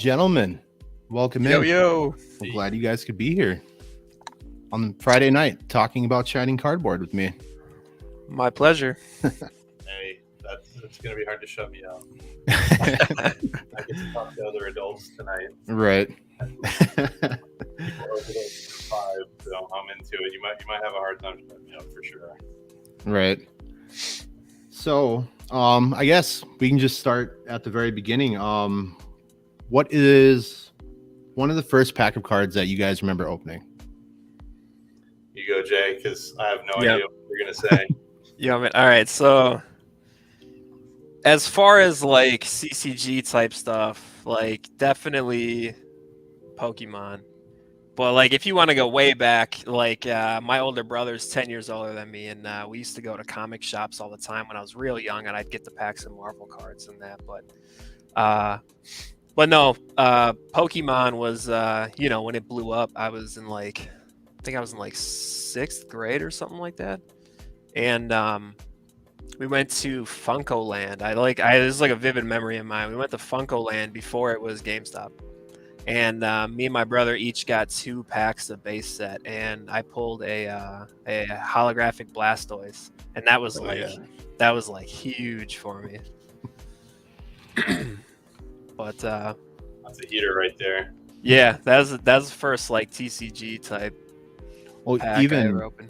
Gentlemen, welcome Yo, in. yo. I'm glad you guys could be here on Friday night talking about shining cardboard with me. My pleasure. Hey, it's going to be hard to shut me out. I get to talk to other adults tonight. Right. People over the 5, so I'm into it. You might have a hard time shutting me up for sure. Right. So, I guess we can just start at the very beginning. What is one of the first pack of cards that you guys remember opening? You go, Jay, because I have no idea what you're going to say. Yeah, man. All right. So, as far as like CCG type stuff, like definitely Pokemon. But like if you want to go way back, like my older brother's 10 years older than me, and we used to go to comic shops all the time when I was real young, and I'd get the packs of Marvel cards and that. But no, Pokemon was when it blew up. I was in I think I was in 6th grade or something like that, and we went to Funko Land. This is like a vivid memory of mine. We went to Funko Land before it was GameStop. And me and my brother each got 2 packs of base set, and I pulled a holographic Blastoise, and that was huge for me. But that's a heater right there. Yeah, that's the first like TCG type. Well, pack even I ever opened.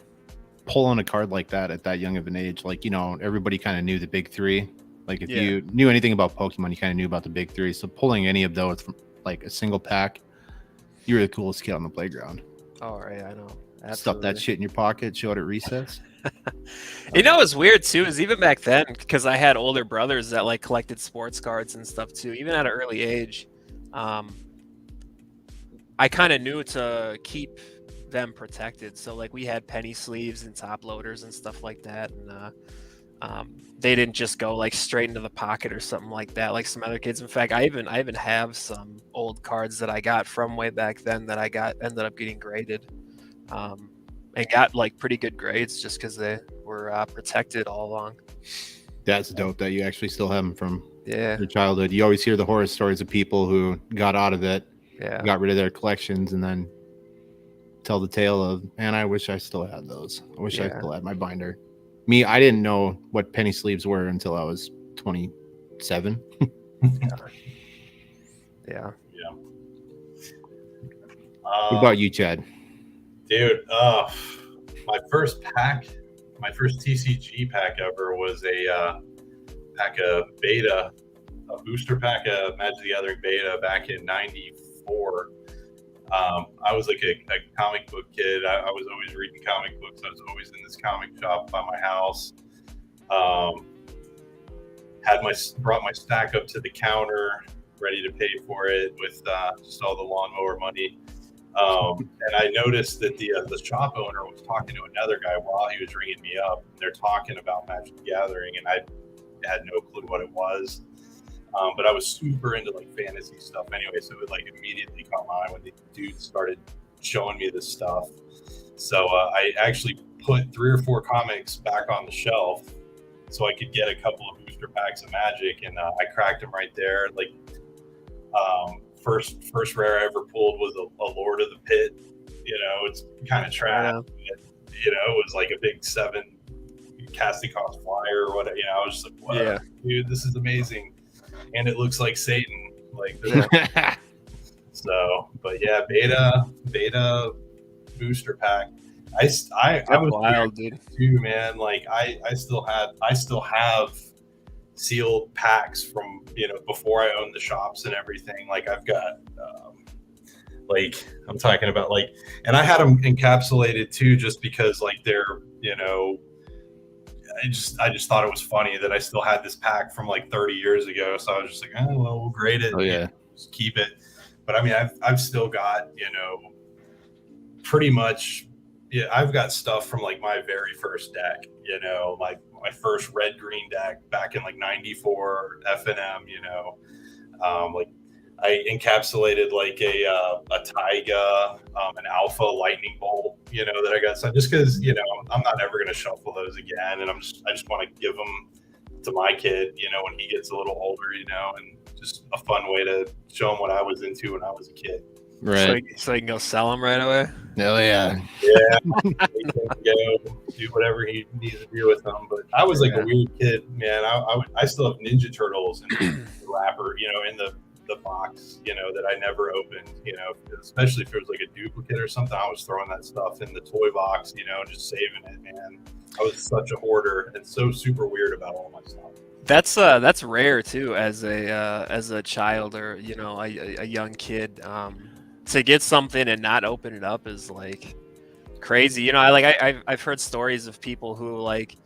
Pulling a card like that at that young of an age, everybody kind of knew the big 3. Like if you knew anything about Pokemon, you kind of knew about the big 3. So pulling any of those from like a single pack, you were the coolest kid on the playground. Oh, right, I know. Absolutely. Stuff that shit in your pocket, show it at recess. What's weird too is even back then, because I had older brothers that like collected sports cards and stuff too, even at an early age, I kind of knew to keep them protected. So like we had penny sleeves and top loaders and stuff like that, and they didn't just go like straight into the pocket or something like that like some other kids. In fact, I even have some old cards that I got from way back then that ended up getting graded, and got like pretty good grades just because they were protected all along. That's dope that you actually still have them from your childhood. You always hear the horror stories of people who got out of it, got rid of their collections, and then tell the tale of, man, I wish I still had those. I wish I still had my binder. Me, I didn't know what penny sleeves were until I was 27. Yeah. What about you, Chad? Dude, my first TCG pack ever was a pack of beta, a booster pack of Magic the Gathering beta back in '94. I was like a comic book kid. I was always reading comic books. I was always in this comic shop by my house. Brought my stack up to the counter, ready to pay for it with just all the lawnmower money. And I noticed that the shop owner was talking to another guy while he was ringing me up. And they're talking about Magic the Gathering, and I had no clue what it was. But I was super into like fantasy stuff anyway, so it like immediately caught my eye when the dude started showing me this stuff. So I actually put 3 or 4 comics back on the shelf so I could get a couple of booster packs of Magic, and I cracked them right there. Like first rare I ever pulled was a Lord of the Pit. It's kind of trash. It was like a big 7 casting cost flyer or whatever. I was just like, wow, dude, this is amazing. And it looks like Satan. So, but yeah, beta booster pack. I was wild, dude. Too, man. Like I still have sealed packs from before I owned the shops and everything. Like I've got I'm talking about and I had them encapsulated too, just because they're I just thought it was funny that I still had this pack from 30 years ago. So I was just like, oh, well, we'll grade it. Oh, yeah. Just keep it. But I mean, I've still got, pretty much, I've got stuff from my very first deck, my first red-green deck back in 94 FNM, I encapsulated a Taiga, an Alpha Lightning Bolt, that I got. So just because, I'm not ever going to shuffle those again. And I just want to give them to my kid, when he gets a little older, and just a fun way to show them what I was into when I was a kid. Right. So you can go sell them right away. Oh yeah. Yeah. He can go do whatever he needs to do with them. But I was like a weird kid, man. I still have Ninja Turtles in the wrapper, in the box, that I never opened, especially if it was like a duplicate or something. I was throwing that stuff in the toy box, just saving it, man. I was such a hoarder and so super weird about all my stuff. That's rare too, as a child or a young kid. To get something and not open it up is like crazy. I've heard stories of people who like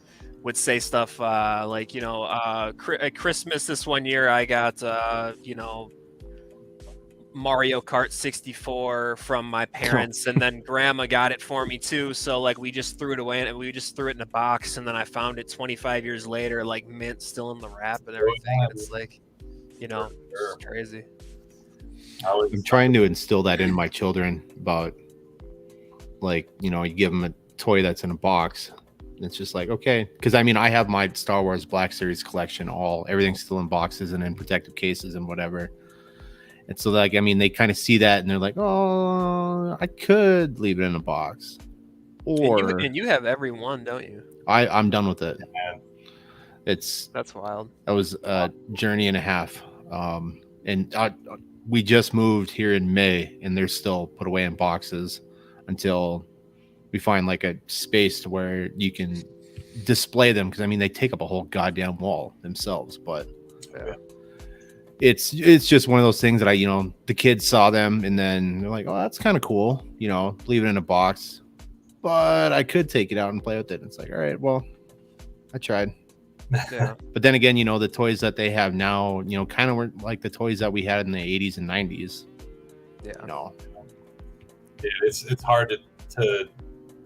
would say stuff like at Christmas this one year I got Mario Kart 64 from my parents, and then Grandma got it for me too. So like we just threw it away and we just threw it in a box, and then I found it 25 years later, like mint still in the wrap and everything. And it's like, it's crazy. I'm trying to instill that in my children about like, you give them a toy that's in a box. It's just like, okay. Because I mean, I have my Star Wars Black Series collection, everything's still in boxes and in protective cases and whatever. And so like, I mean, they kind of see that and they're like, oh, I could leave it in a box. Or and you have every one, don't you? I'm done with it. Yeah. That's wild. That was a journey and a half. And we just moved here in May, and they're still put away in boxes until we find like a space to where you can display them. Because I mean, they take up a whole goddamn wall themselves. But it's just one of those things that the kids saw them, and then they're like, oh, that's kind of cool. Leave it in a box. But I could take it out and play with it. It's like, all right, well, I tried. Yeah. But then again, the toys that they have now, kind of were like the toys that we had in the 80s and 90s. Yeah. It's hard to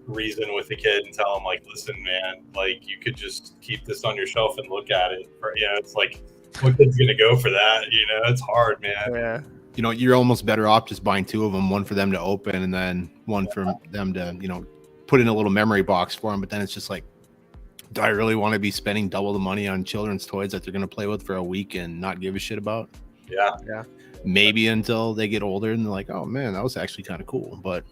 reason with a kid and tell them like, listen, man, like you could just keep this on your shelf and look at it. It's like, what kid's gonna go for that? It's hard, man. Yeah. You're almost better off just buying two of them, one for them to open and then one for them to, put in a little memory box for them. But then it's just like, do I really want to be spending double the money on children's toys that they're going to play with for a week and not give a shit about? Yeah. Maybe until they get older and they're like, oh man, that was actually kind of cool. But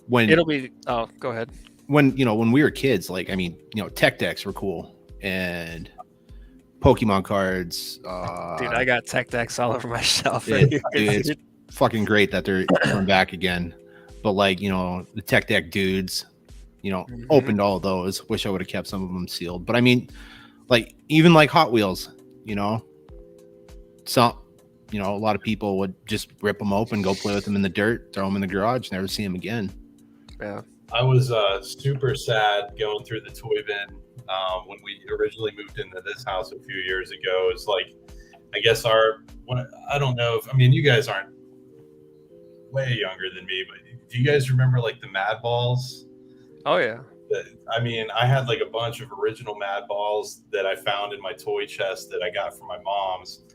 when it'll be, go ahead. When we were kids, like, I mean, tech decks were cool and Pokemon cards. Dude, I got tech decks all over my shelf. It's fucking great that they're coming back again. But like, the tech deck dudes, opened all of those. Wish I would have kept some of them sealed. But I mean, like, even like Hot Wheels, some, a lot of people would just rip them open, go play with them in the dirt, throw them in the garage, never see them again. Yeah. I was super sad going through the toy bin when we originally moved into this house a few years ago. It's like, I guess I don't know if, I mean, you guys aren't way younger than me, but do you guys remember like the Mad Balls? Oh yeah. I mean, I had like a bunch of original Mad Balls that I found in my toy chest that I got from my mom's,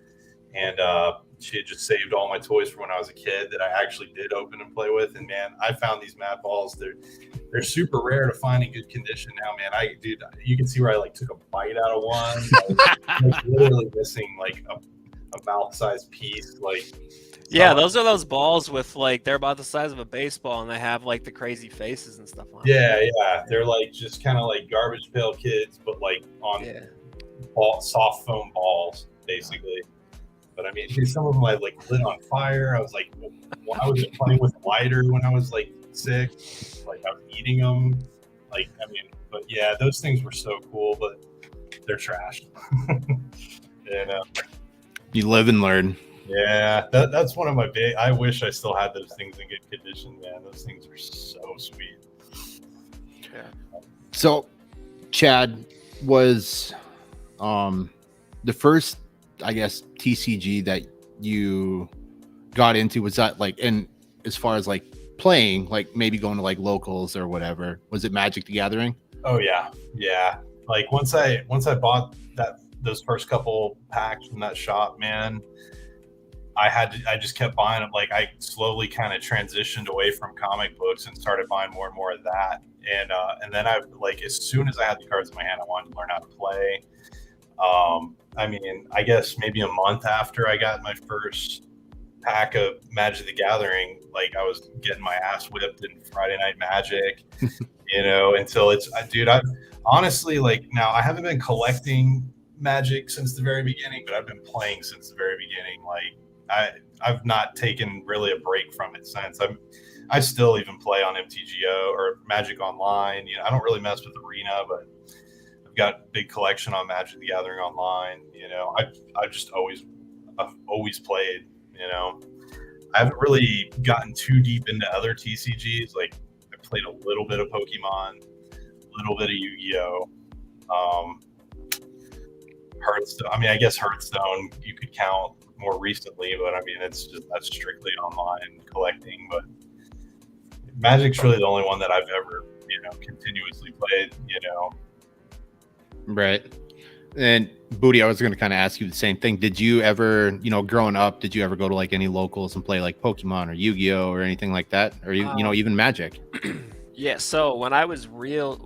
and she had just saved all my toys from when I was a kid that I actually did open and play with. And man, I found these Mad Balls. They're super rare to find in good condition now, man. You can see where I like took a bite out of one. I was literally missing like a mouth-sized piece, like. Yeah, those are those balls with like, they're about the size of a baseball and they have like the crazy faces and stuff on them. Yeah. They're like just kind of like Garbage Pail Kids, but like on soft foam balls, basically. But I mean, some of them I like lit on fire. I was like, I was playing with a lighter when I was like 6. Like I was eating them. Like, I mean, but yeah, those things were so cool, but they're trash. You live and learn. Yeah, that's one of my big. I wish I still had those things in good condition, man. Those things are so sweet. Yeah. So, Chad was the first, I guess, TCG that you got into. Was that like, and as far as like playing, like maybe going to like locals or whatever, was it Magic the Gathering? Oh yeah. Like once I bought those first couple packs from that shop, man. I just kept buying them. Like I slowly kind of transitioned away from comic books and started buying more and more of that. And then I like, as soon as I had the cards in my hand, I wanted to learn how to play. I mean, I guess maybe a month after I got my first pack of Magic the Gathering, like I was getting my ass whipped in Friday Night Magic, until dude, I've honestly, like, now I haven't been collecting Magic since the very beginning, but I've been playing since the very beginning. Like I've not taken really a break from it since. I still even play on MTGO or Magic Online. I don't really mess with Arena, but I've got a big collection on Magic the Gathering Online. I've always played. I haven't really gotten too deep into other TCGs. Like I played a little bit of Pokemon, a little bit of Yu-Gi-Oh. Hearthstone. I mean, I guess Hearthstone you could count more recently, but I mean, that's strictly online collecting. But Magic's really the only one that I've ever, continuously played. Right. And Booty, I was going to kind of ask you the same thing. Did you ever, growing up, did you ever go to like any locals and play like Pokemon or Yu-Gi-Oh or anything like that, or even Magic? Yeah. So when I was real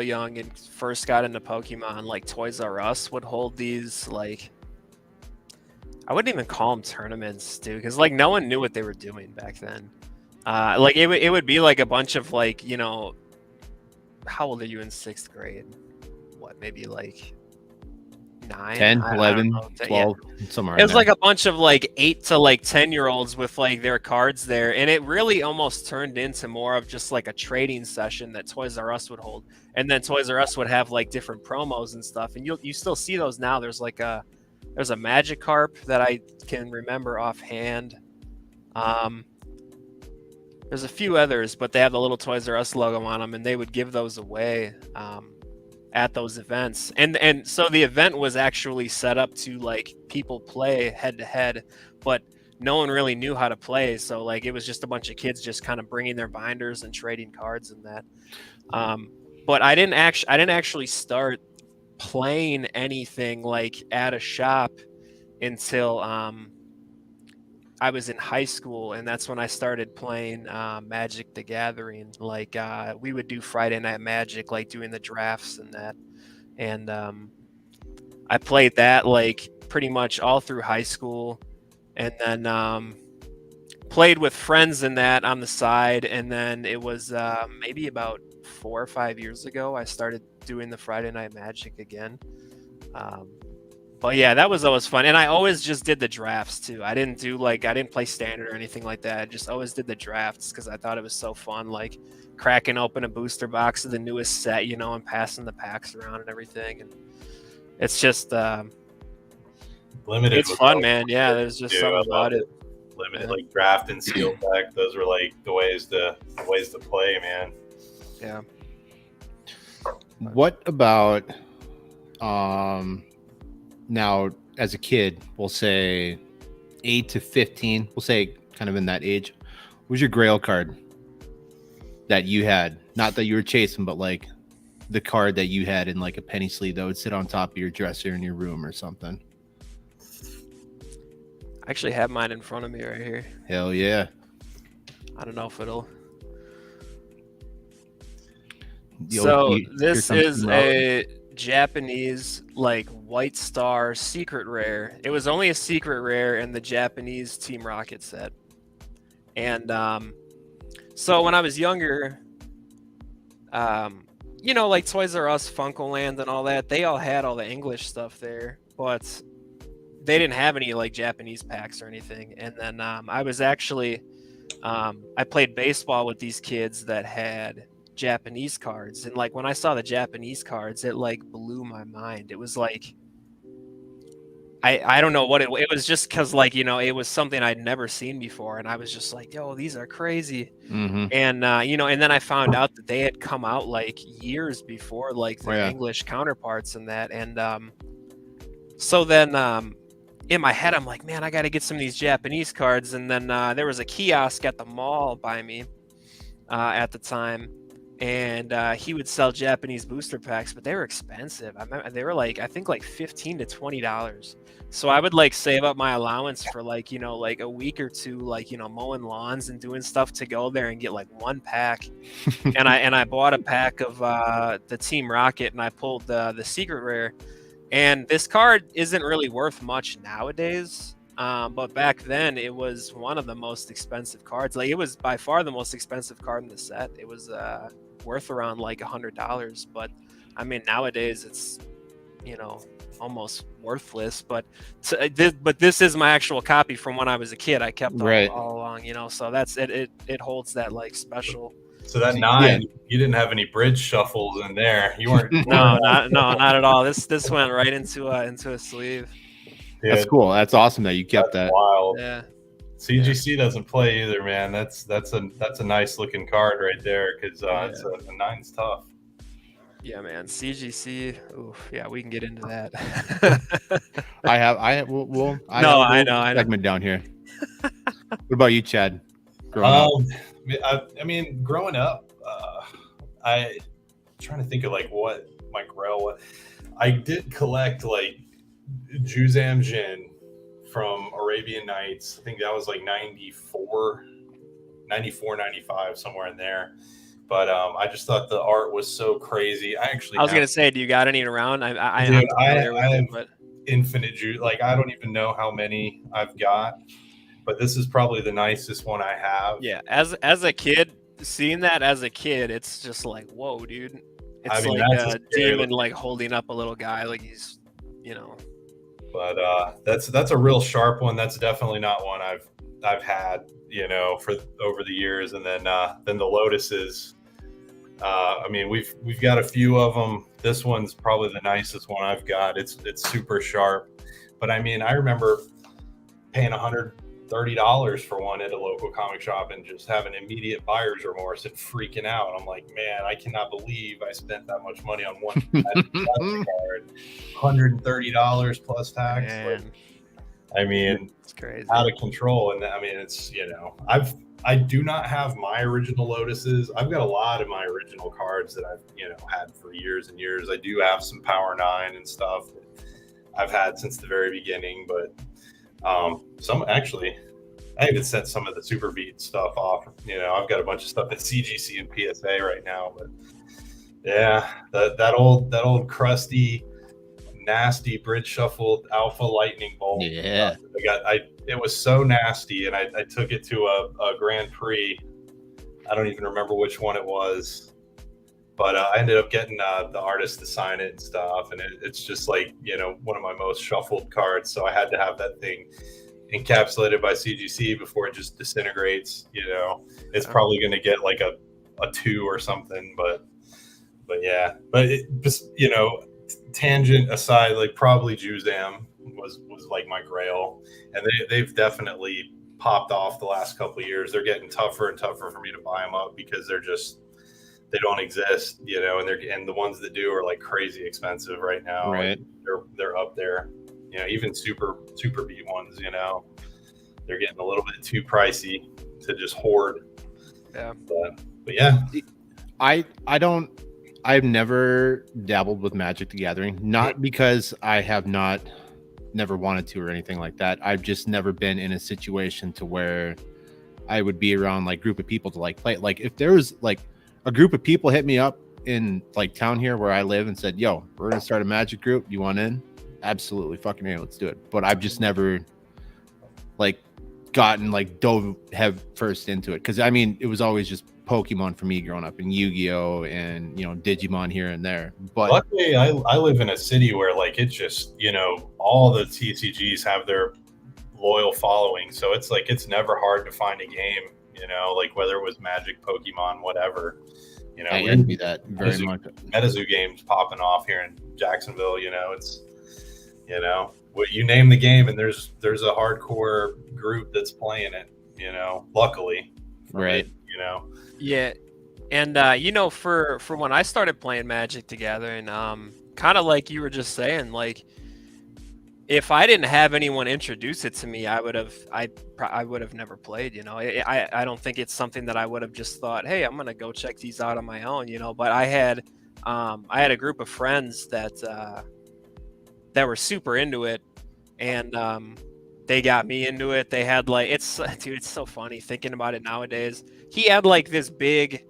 young and first got into Pokemon, like Toys R Us would hold these, like, I wouldn't even call them tournaments, dude, because like no one knew what they were doing back then. Like it would be like a bunch of like, how old are you in 6th grade? What, maybe like 9, 10, 11, 12, somewhere. It was like a bunch of like 8 to like 10-year-olds with like their cards there, and it really almost turned into more of just like a trading session that Toys R Us would hold, and then Toys R Us would have like different promos and stuff, and you still see those now. There's a Magikarp that I can remember offhand. There's a few others, but they have the little Toys R Us logo on them, and they would give those away at those events. And so the event was actually set up to like people play head to head, but no one really knew how to play. So like it was just a bunch of kids just kind of bringing their binders and trading cards and that. But I didn't actually start playing anything like at a shop until I was in high school, and that's when I started playing Magic the Gathering. Like we would do Friday Night Magic, like doing the drafts and that. And I played that like pretty much all through high school, and then played with friends in that on the side. And then it was maybe about 4 or 5 years ago I started doing the Friday Night Magic again. But yeah, that was always fun. And I always just did the drafts too. I didn't play standard or anything like that. I just always did the drafts because I thought it was so fun, like cracking open a booster box of the newest set, and passing the packs around and everything. And it's just limited. It's fun, man. Yeah, there's just something about it. Limited, like draft and seal deck. Those were like the ways to play, man. Yeah. What about now, as a kid, we'll say 8 to 15, we'll say kind of in that age, what was your Grail card that you had? Not that you were chasing, but like the card that you had in like a penny sleeve that would sit on top of your dresser in your room or something. I actually have mine in front of me right here. Hell yeah. I don't know if it'll... This is a Japanese like White Star secret rare. It was only a secret rare in the Japanese Team Rocket set. And so when I was younger, like Toys R Us, Funkoland and all that, they all had all the English stuff there, but they didn't have any like Japanese packs or anything. And then I was actually I played baseball with these kids that had Japanese cards, and like when I saw the Japanese cards, it like blew my mind. It was like I don't know what it was, just because like it was something I'd never seen before, and I was just like, yo, these are crazy. And and then I found out that they had come out like years before like the English counterparts and that. And so then in my head I'm like, man, I got to get some of these Japanese cards. And then there was a kiosk at the mall by me at the time, and he would sell Japanese booster packs, but they were expensive. I remember they were like, I think like $15 to $20. So I would like save up my allowance for like, like a week or two, like, mowing lawns and doing stuff to go there and get like one pack. and I bought a pack of the Team Rocket, and I pulled the secret rare, And this card isn't really worth much nowadays. But back then it was one of the most expensive cards. Like, it was by far the most expensive card in the set. It was worth around like $100. But I mean, nowadays it's, you know, almost worthless. But this is my actual copy from when I was a kid. I kept all along, you know. So that's it. It holds that like special. So that 9, you didn't have any bridge shuffles in there. You weren't. No, not at all. This went right into a sleeve. Yeah, that's cool. That's awesome that you kept that. Wild. Yeah. CGC doesn't play either, man. That's a nice looking card right there, because it's a 9's tough. Yeah, man. CGC. Oof. Yeah, we can get into that. I know. Segment down here. What about you, Chad? I mean, growing up, I'm trying to think of like what my grail was. I did collect like Juzam Jin from Arabian Nights. I think that was like 94, 95, somewhere in there. But I just thought the art was so crazy. I was gonna say, do you got any around? I have infinite juice. Like, I don't even know how many I've got, but this is probably the nicest one I have. Yeah, as a kid, seeing that as a kid, it's just like, whoa, dude. It's like a demon like holding up a little guy, like he's, you know. But that's a real sharp one. That's definitely not one I've had, you know, for over the years. And then the Lotuses. I mean, we've got a few of them. This one's probably the nicest one I've got. It's super sharp. But I mean, I remember paying $130 for one at a local comic shop and just having immediate buyer's remorse and freaking out. I'm like, man, I cannot believe I spent that much money on one card. $130 plus tax. Like, I mean, it's crazy, out of control. And I mean, it's, you know, I do not have my original Lotuses. I've got a lot of my original cards that I've, you know, had for years and years. I do have some Power 9 and stuff that I've had since the very beginning, but some actually, I even sent some of the Super Beat stuff off. You know, I've got a bunch of stuff at CGC and PSA right now, but yeah, that old crusty, nasty bridge shuffled Alpha Lightning Bolt. Yeah, it was so nasty, and I took it to a Grand Prix. I don't even remember which one it was, but I ended up getting the artist to sign it and stuff, and it's just like, you know, one of my most shuffled cards. So I had to have that thing encapsulated by CGC before it just disintegrates. You know, it's probably going to get like a 2 or something, but yeah. But it just, you know, tangent aside, like probably Juzam was like my grail, and they've definitely popped off the last couple of years. They're getting tougher and tougher for me to buy them up because they don't exist, you know, and the ones that do are like crazy expensive right now. Right. They're up there, you know, even super beat ones, you know, they're getting a little bit too pricey to just hoard. Yeah. But yeah. I've never dabbled with Magic the Gathering, not because I have never wanted to or anything like that. I've just never been in a situation to where I would be around like group of people to like play. Like if there was like a group of people hit me up in like town here where I live and said, yo, we're going to start a Magic group. You want in? Absolutely. Fucking hey, let's do it. But I've just never like gotten like dove head first into it. Cause I mean, it was always just Pokemon for me growing up, and Yu-Gi-Oh and, you know, Digimon here and there. But luckily I live in a city where like it's just, you know, all the TCGs have their loyal following, so it's like it's never hard to find a game, you know, like whether it was Magic, Pokemon, whatever, you know. I envy that very much. MetaZoo games popping off here in Jacksonville, you know, it's, you know, what you name the game and there's a hardcore group that's playing it, you know, luckily. Right. You know. Yeah, and you know, for when I started playing Magic the Gathering, kind of like you were just saying, like if I didn't have anyone introduce it to me, I would have never played. You know, I don't think it's something that I would have just thought, hey, I'm gonna go check these out on my own. You know, but I had a group of friends that were super into it, and they got me into it. They had like, it's so funny thinking about it nowadays. He had like this big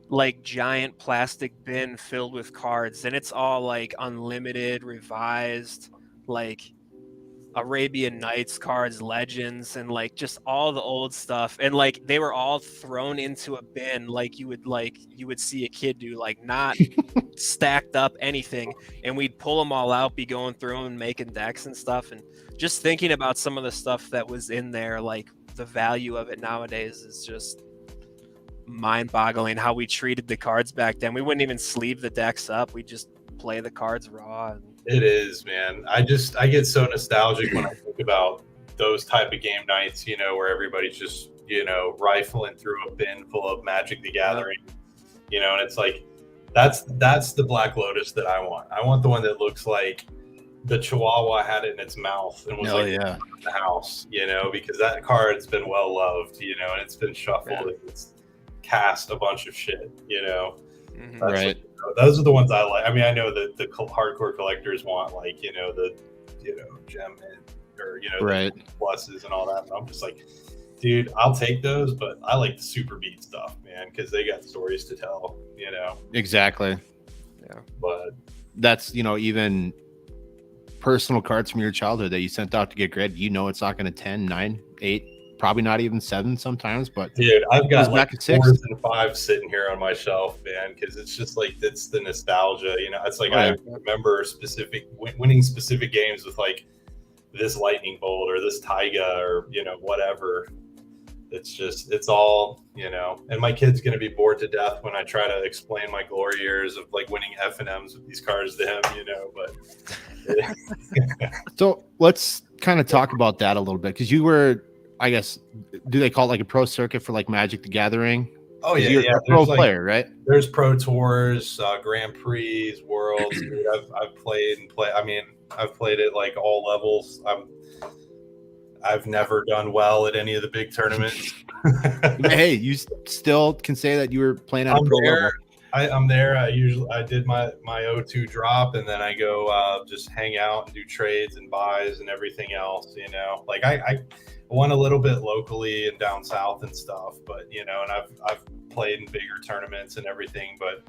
like giant plastic bin filled with cards, and it's all like unlimited, revised, like Arabian Nights cards, Legends, and like just all the old stuff. And like they were all thrown into a bin like you would see a kid do, like not stacked up anything. And we'd pull them all out, be going through them and making decks and stuff. And just thinking about some of the stuff that was in there, like the value of it nowadays is just mind-boggling. How we treated the cards back then. We wouldn't even sleeve the decks up. We just play the cards raw. It is, man. I get so nostalgic when I think about those type of game nights, you know, where everybody's just, you know, rifling through a bin full of Magic the Gathering, you know, and it's like, that's the Black Lotus that I want. I want the one that looks like the Chihuahua had it in its mouth and was in the house, you know, because that card's been well loved, you know, and it's been shuffled and it's cast a bunch of shit, you know. Right. Those are the ones I like. I mean, I know that the hardcore collectors want, like, you know, the, you know, gem or, you know, the pluses and all that. And I'm just like, dude, I'll take those, but I like the super beat stuff, man, because they got stories to tell, you know. Exactly. Yeah. But that's, you know, even personal cards from your childhood that you sent out to get graded, you know, it's not going to 10, 9, 8, probably not even 7 sometimes, but dude, I've got like 4s and 5s sitting here on my shelf, man, because it's just like, it's the nostalgia, you know. It's like I remember winning specific games with like this lightning bolt or this taiga or, you know, whatever. It's just, it's all, you know. And my kid's gonna be bored to death when I try to explain my glory years of like winning F&Ms with these cards to him, you know. But so let's kind of talk about that a little bit, because you were, I guess, do they call it like a pro circuit for like Magic the Gathering? Oh yeah, you're a pro player, right? There's pro tours, Grand Prix, Worlds. Dude, I've played. I mean, I've played at like all levels. I've never done well at any of the big tournaments. Hey, you still can say that you were playing at a pro level. I'm there. I did my O2 drop, and then I go just hang out and do trades and buys and everything else. You know, like I won a little bit locally and down south and stuff, but you know, and I've played in bigger tournaments and everything, but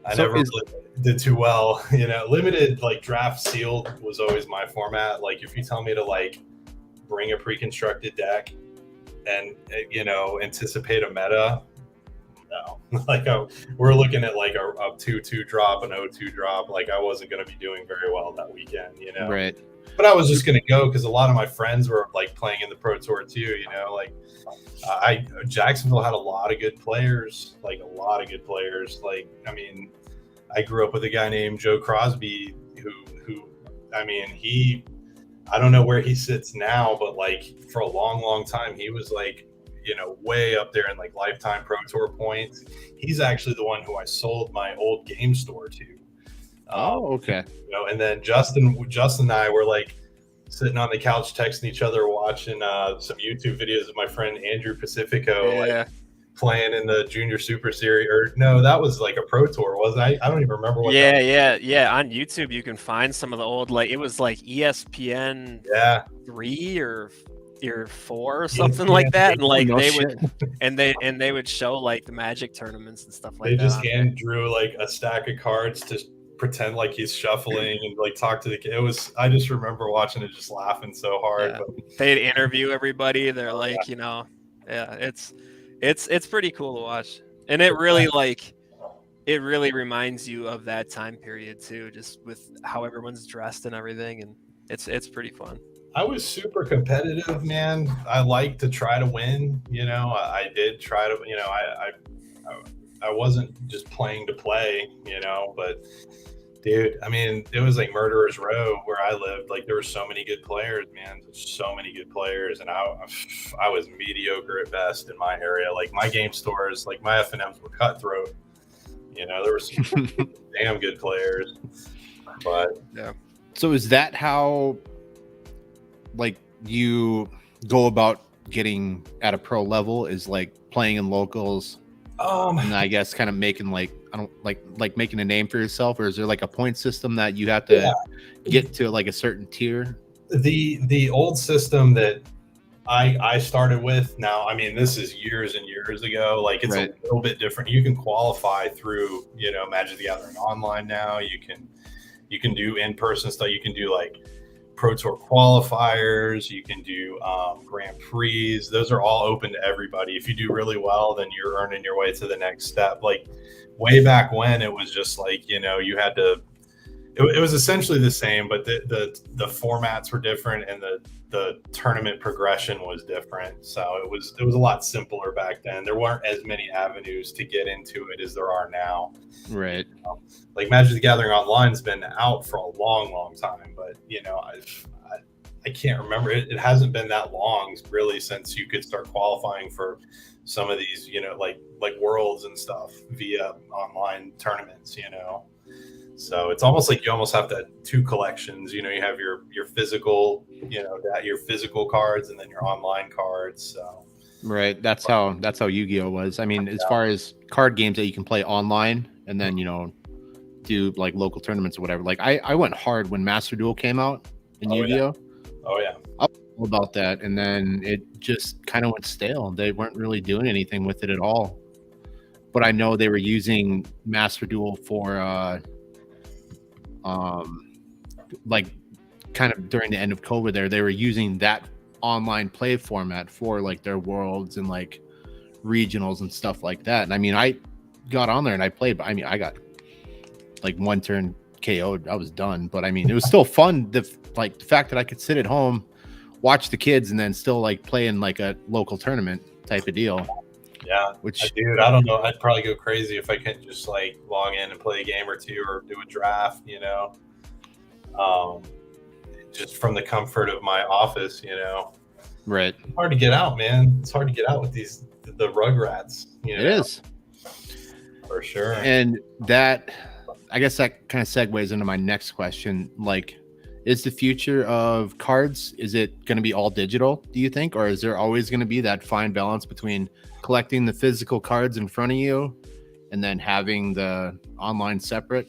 I never really did too well. You know, limited, like draft sealed was always my format. Like if you tell me to like bring a pre-constructed deck and, you know, anticipate a meta, no. Like we're looking at like a 2/2 drop, an 0/2 drop. Like I wasn't going to be doing very well that weekend, you know. Right. But I was just going to go because a lot of my friends were like playing in the Pro Tour too, you know. Like Jacksonville had a lot of good players, like a lot of good players. Like, I mean, I grew up with a guy named Joe Crosby who I mean, I don't know where he sits now, but like for a long time, he was like, you know, way up there in like lifetime Pro Tour points. He's actually the one who I sold my old game store to. Okay. You know, and then Justin and I were like sitting on the couch texting each other, watching some YouTube videos of my friend Andrew Pacifico, like playing in the Junior Super Series. Or no, that was like a Pro Tour, wasn't I? I don't even remember what. Yeah. On YouTube, you can find some of the old, like it was like ESPN 3 or 4 or something like that, and like they would show like the Magic tournaments and stuff like that. They just hand Drew like a stack of cards to pretend like he's shuffling and like talk to the kid. I just remember watching it, just laughing so hard. But they'd interview everybody. They're like, you know, it's pretty cool to watch, and it really reminds you of that time period too, just with how everyone's dressed and everything, and it's pretty fun. I was super competitive, man. I like to try to win. You know, I did try to. You know, I wasn't just playing to play. You know, but dude, I mean, it was like Murderer's Row where I lived. Like there were so many good players, man. So many good players, and I was mediocre at best in my area. Like my game stores, like my F&Ms were cutthroat. You know, there were some damn good players, but yeah. So is that how, like, you go about getting at a pro level, is like playing in locals? And I guess kind of making like, I don't like making a name for yourself, or is there like a point system that you have to get to like a certain tier? The old system that I started with. Now, I mean, this is years and years ago. Like, it's a little bit different. You can qualify through, Magic the Gathering Online now. You can do in-person stuff. You can do like Pro Tour qualifiers. You can do Grand Prix. Those are all open to everybody. If you do really well, then you're earning your way to the next step. Like, way back when, it was just like, you had to. It was essentially the same, but the formats were different, and the tournament progression was different. So it was a lot simpler back then. There weren't as many avenues to get into it as there are now. Right. Like Magic the Gathering Online's been out for a long, long time, but I can't remember. It hasn't been that long really since you could start qualifying for some of these, like Worlds and stuff via online tournaments. So it's almost like you almost have two collections. You have your physical, your physical cards, and then your online cards. So right, that's how Yu-Gi-Oh was. I mean, as far as card games that you can play online, and then do like local tournaments or whatever. Like I went hard when Master Duel came out in Yu-Gi-Oh. Oh yeah, I was all about that, and then it just kind of went stale. They weren't really doing anything with it at all. But I know they were using Master Duel for like kind of during the end of COVID they were using that online play format for like their worlds and like regionals and stuff like that. And I mean, I got on there and I played, but I mean, I got like one turn KO'd. I was done, but I mean, it was still fun. The fact that I could sit at home, watch the kids, and then still like play in like a local tournament type of deal. Yeah, dude, I don't know. I'd probably go crazy if I couldn't just like log in and play a game or two or do a draft, just from the comfort of my office, Right. It's hard to get out, man. It's hard to get out with the Rugrats. It is. For sure. And I guess that kind of segues into my next question. Like, is the future of cards, is it going to be all digital, do you think? Or is there always going to be that fine balance between collecting the physical cards in front of you and then having the online separate?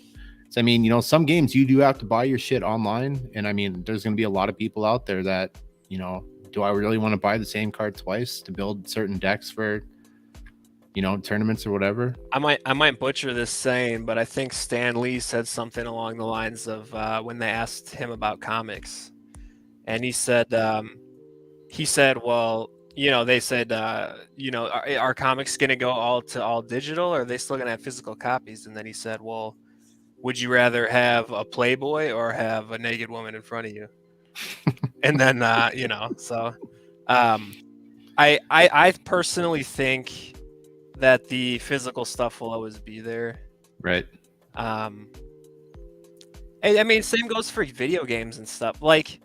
So, I mean, some games you do have to buy your shit online. And I mean, there's going to be a lot of people out there that, do I really want to buy the same card twice to build certain decks for, tournaments or whatever? I might butcher this saying, but I think Stan Lee said something along the lines of when they asked him about comics, and he said, well, they said, are comics going to go all digital, or are they still going to have physical copies? And then he said, well, would you rather have a Playboy or have a naked woman in front of you? And then, so I personally think that the physical stuff will always be there. Right. I mean, same goes for video games and stuff. Like,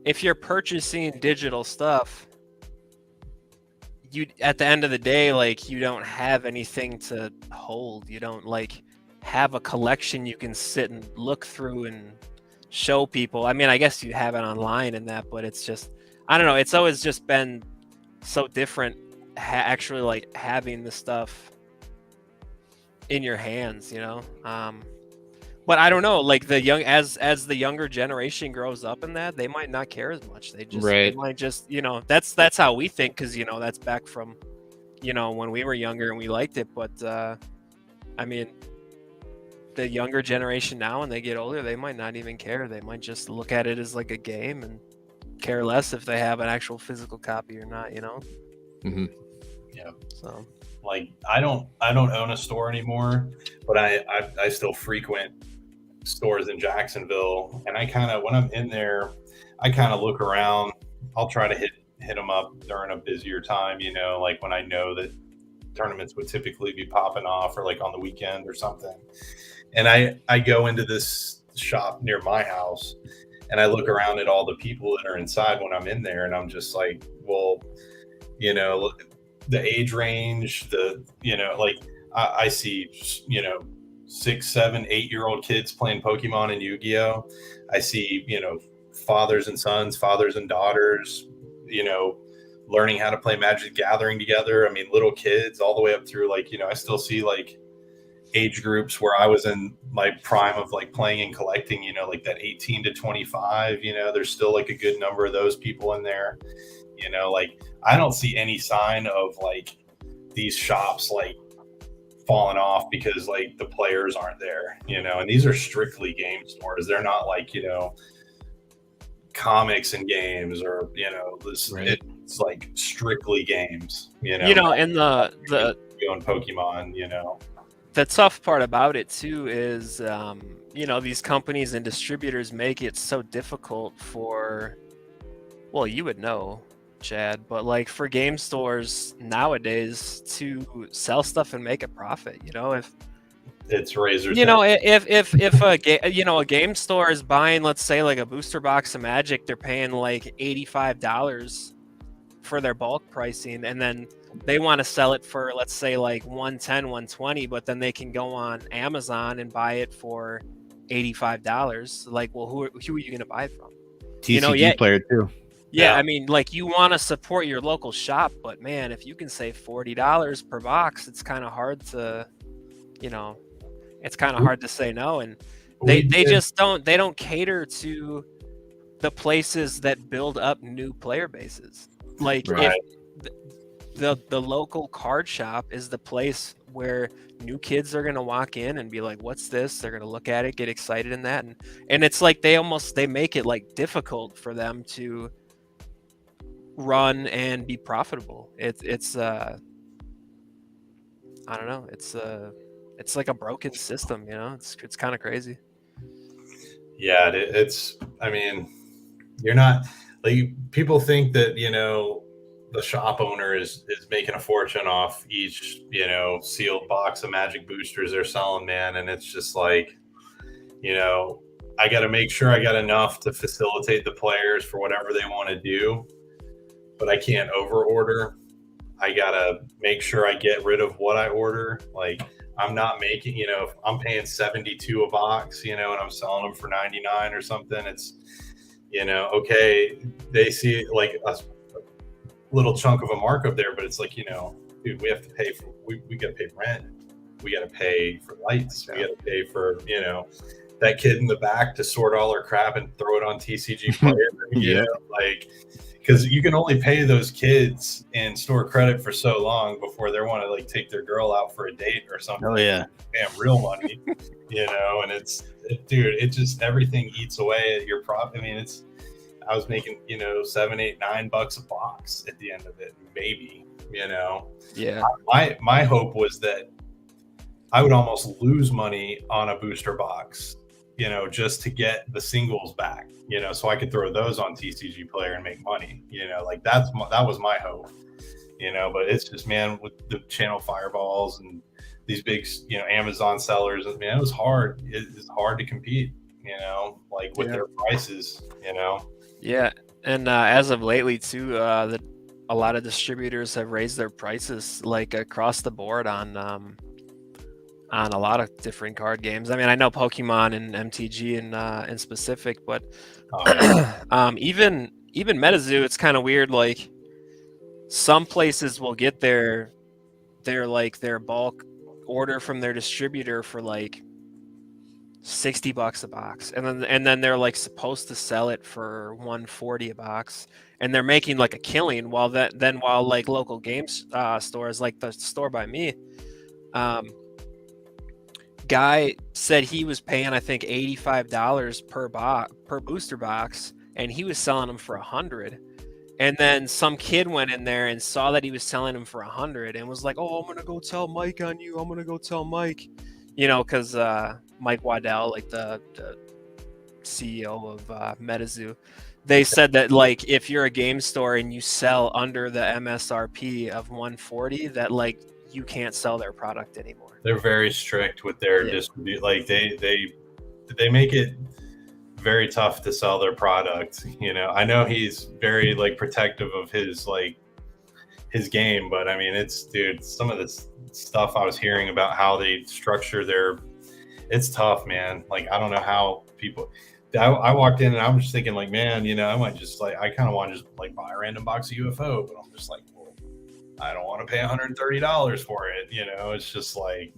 if you're purchasing digital stuff, at the end of the day, like, you don't have anything to hold. You don't like have a collection you can sit and look through and show people. I mean, I guess you have it online and that, but it's just, I don't know. It's always just been so different actually like having the stuff in your hands, but I don't know, like the as the younger generation grows up in that, they might not care as much. They might just, that's how we think, because that's back from when we were younger and we liked it. But I mean, the younger generation now, when they get older, they might not even care. They might just look at it as like a game and care less if they have an actual physical copy or not, Mm-hmm. Yeah. So like I don't own a store anymore, but I still frequent stores in Jacksonville, and I kind of, when I'm in there, I kind of look around. I'll try to hit them up during a busier time, like when I know that tournaments would typically be popping off, or like on the weekend or something. And I go into this shop near my house and I look around at all the people that are inside when I'm in there, and I'm just like, well, look, the age range, like I see, 6, 7, 8-year-old kids playing Pokemon and Yu-Gi-Oh. I see, fathers and sons, fathers and daughters, learning how to play Magic the Gathering together. I mean, little kids all the way up through like, I still see like age groups where I was in my prime of like playing and collecting, like that 18 to 25, there's still like a good number of those people in there. You know, like I don't see any sign of like these shops like falling off because like the players aren't there, you know, and these are strictly game stores. They're not like, you know, comics and games or, you know, this it's like strictly games, you know, and the on Pokemon, you know. The tough part about it too is, you know, these companies and distributors make it so difficult for, well, you would know, Chad, but like for game stores nowadays to sell stuff and make a profit, you know, if it's razor, you know, if a game store is buying, let's say like a booster box of Magic, they're paying like $85 for their bulk pricing, and then they want to sell it for, let's say, like 110, 120, but then they can go on Amazon and buy it for $85. Like, well, who are you going to buy it from? TCG player too. Yeah, I mean, like you want to support your local shop, but man, if you can save $40 per box, it's kind of hard to, you know, it's kind of hard to say no. And they just don't cater to the places that build up new player bases. Like if the local card shop is the place where new kids are going to walk in and be like, what's this? They're going to look at it, get excited in that. And it's like they make it like difficult for them to run and be profitable. It's I don't know. It's like a broken system, you know. It's kind of crazy. Yeah, it's. I mean, you're not like people think that, you know, the shop owner is making a fortune off each, you know, sealed box of Magic boosters they're selling, man. And it's just like, you know, I got to make sure I got enough to facilitate the players for whatever they want to do, but I can't over order. I got to make sure I get rid of what I order. Like I'm not making, you know, if I'm paying 72 a box, you know, and I'm selling them for 99 or something, it's, you know, okay, they see like a little chunk of a markup there, but it's like, you know, dude, we have to pay for, we got to pay rent. We got to pay for lights. We got to pay for, you know, that kid in the back to sort all our crap and throw it on TCG Player. You know, like, because you can only pay those kids and store credit for so long before they want to like take their girl out for a date or something. Oh yeah, damn real money, you know. And dude, it just everything eats away at your profit. I mean, I was making, you know, $7, $8, $9 a box at the end of it, maybe, you know. Yeah. My hope was that I would almost lose money on a booster box, you know, just to get the singles back, you know, so I could throw those on TCG Player and make money, you know, like that was my hope, you know. But it's just, man, with the channel fireballs and these big, you know, Amazon sellers, man, it was hard. It's hard to compete, you know, like with their prices, you know. Yeah, and as of lately too, a lot of distributors have raised their prices like across the board on a lot of different card games. I mean, I know Pokemon and MTG in specific, but even MetaZoo, it's kind of weird. Like some places will get their bulk order from their distributor for like $60 a box, and then they're like supposed to sell it for $140 a box, and they're making like a killing. While like local games stores, like the store by me, guy said he was paying, I think, $85 per booster box, and he was selling them for $100. And then some kid went in there and saw that he was selling them for $100 and was like, "Oh, I'm gonna go tell Mike on you. I'm gonna go tell Mike," you know, because Mike Waddell, like the CEO of MetaZoo, they said that like if you're a game store and you sell under the MSRP of $140, that like you can't sell their product anymore. They're very strict with their distribute. Like they make it very tough to sell their product. You know, I know he's very like protective of his game, but I mean, dude, some of this stuff I was hearing about how they structure it's tough, man. Like, I don't know how people, I walked in and I'm just thinking like, man, you know, I might just like, I kind of want to just like buy a random box of UFO, but I'm just like, well, I don't want to pay $130 for it. You know, it's just like,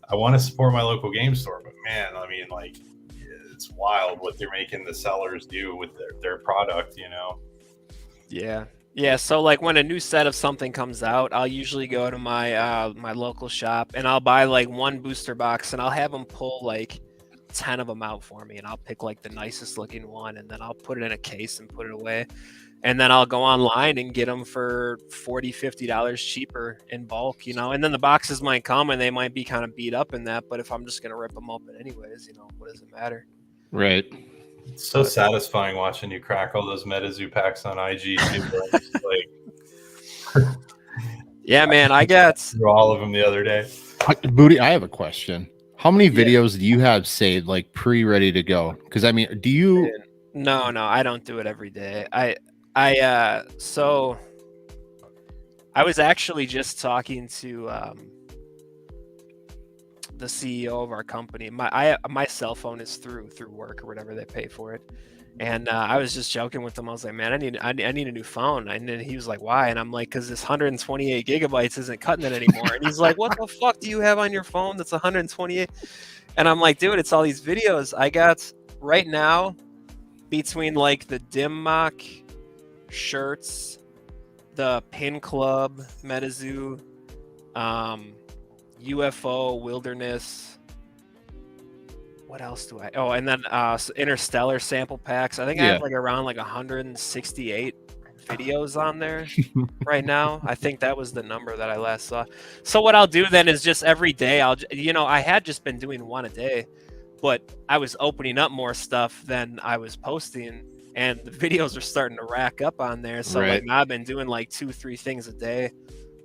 I want to support my local game store, but man, I mean, like, it's wild what they're making the sellers do with their product, you know? Yeah. Yeah, so like when a new set of something comes out, I'll usually go to my my local shop and I'll buy like one booster box and I'll have them pull like 10 of them out for me, and I'll pick like the nicest looking one and then I'll put it in a case and put it away. And then I'll go online and get them for $40-$50 cheaper in bulk, you know. And then the boxes might come and they might be kind of beat up in that, but if I'm just gonna rip them open anyways, you know, what does it matter? Right. It's so satisfying watching you crack all those MetaZoo packs on IG. Like, yeah, man, I got through all of them the other day. Booty, I have a question. How many videos do you have saved, like pre-ready to go? Because I mean, do you? No, I don't do it every day. So I was actually just talking to the CEO of our company. My cell phone is through work or whatever, they pay for it. And I was just joking with him. I was like, man, I need a new phone. And then he was like, why? And I'm like, because this 128 gigabytes isn't cutting it anymore. And he's like, what the fuck do you have on your phone that's 128? And I'm like, dude, it's all these videos. I got right now between like the Dim Mock shirts, the Pin Club, MetaZoo, UFO, Wilderness. What else do I? Oh, and then Interstellar sample packs. I think I have like around like 168 videos on there right now. I think that was the number that I last saw. So what I'll do then is just every day I had just been doing one a day, but I was opening up more stuff than I was posting, and the videos are starting to rack up on there. So like I've been doing like 2-3 things a day.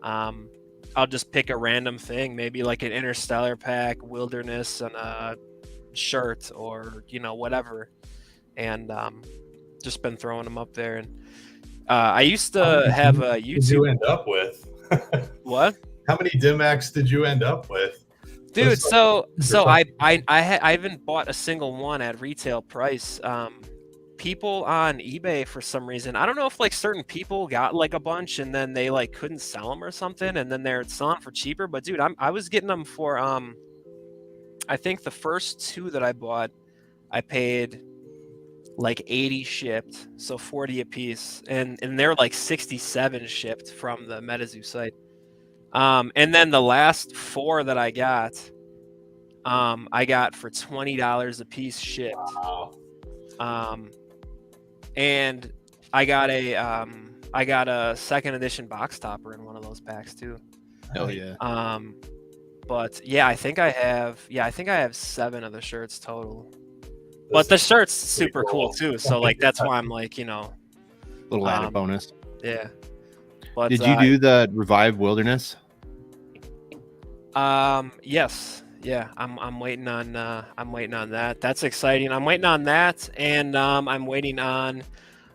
I'll just pick a random thing, maybe like an Interstellar pack, Wilderness, and a shirt, or whatever, and just been throwing them up there. And I used to have a YouTube. Did you end up with? What? How many Dimax did you end up with? Dude, so I haven't bought a single one at retail price. People on eBay, for some reason, I don't know if like certain people got like a bunch and then they like couldn't sell them or something, and then they're selling for cheaper. But dude, I was getting them for I think the first 2 that I bought, I paid like 80 shipped, so 40 a piece, and they're like 67 shipped from the MetaZoo site. And then the last 4 that I got for $20 a piece shipped. Wow. And I got a second edition box topper in one of those packs too. Hell yeah. But yeah, I think I have 7 of the shirts total. But the shirt's super cool too. So like that's why I'm like, little added bonus. Yeah. But did you do the Revive Wilderness? Yes. Yeah, I'm waiting on that. That's exciting. I'm waiting on that, and I'm waiting on.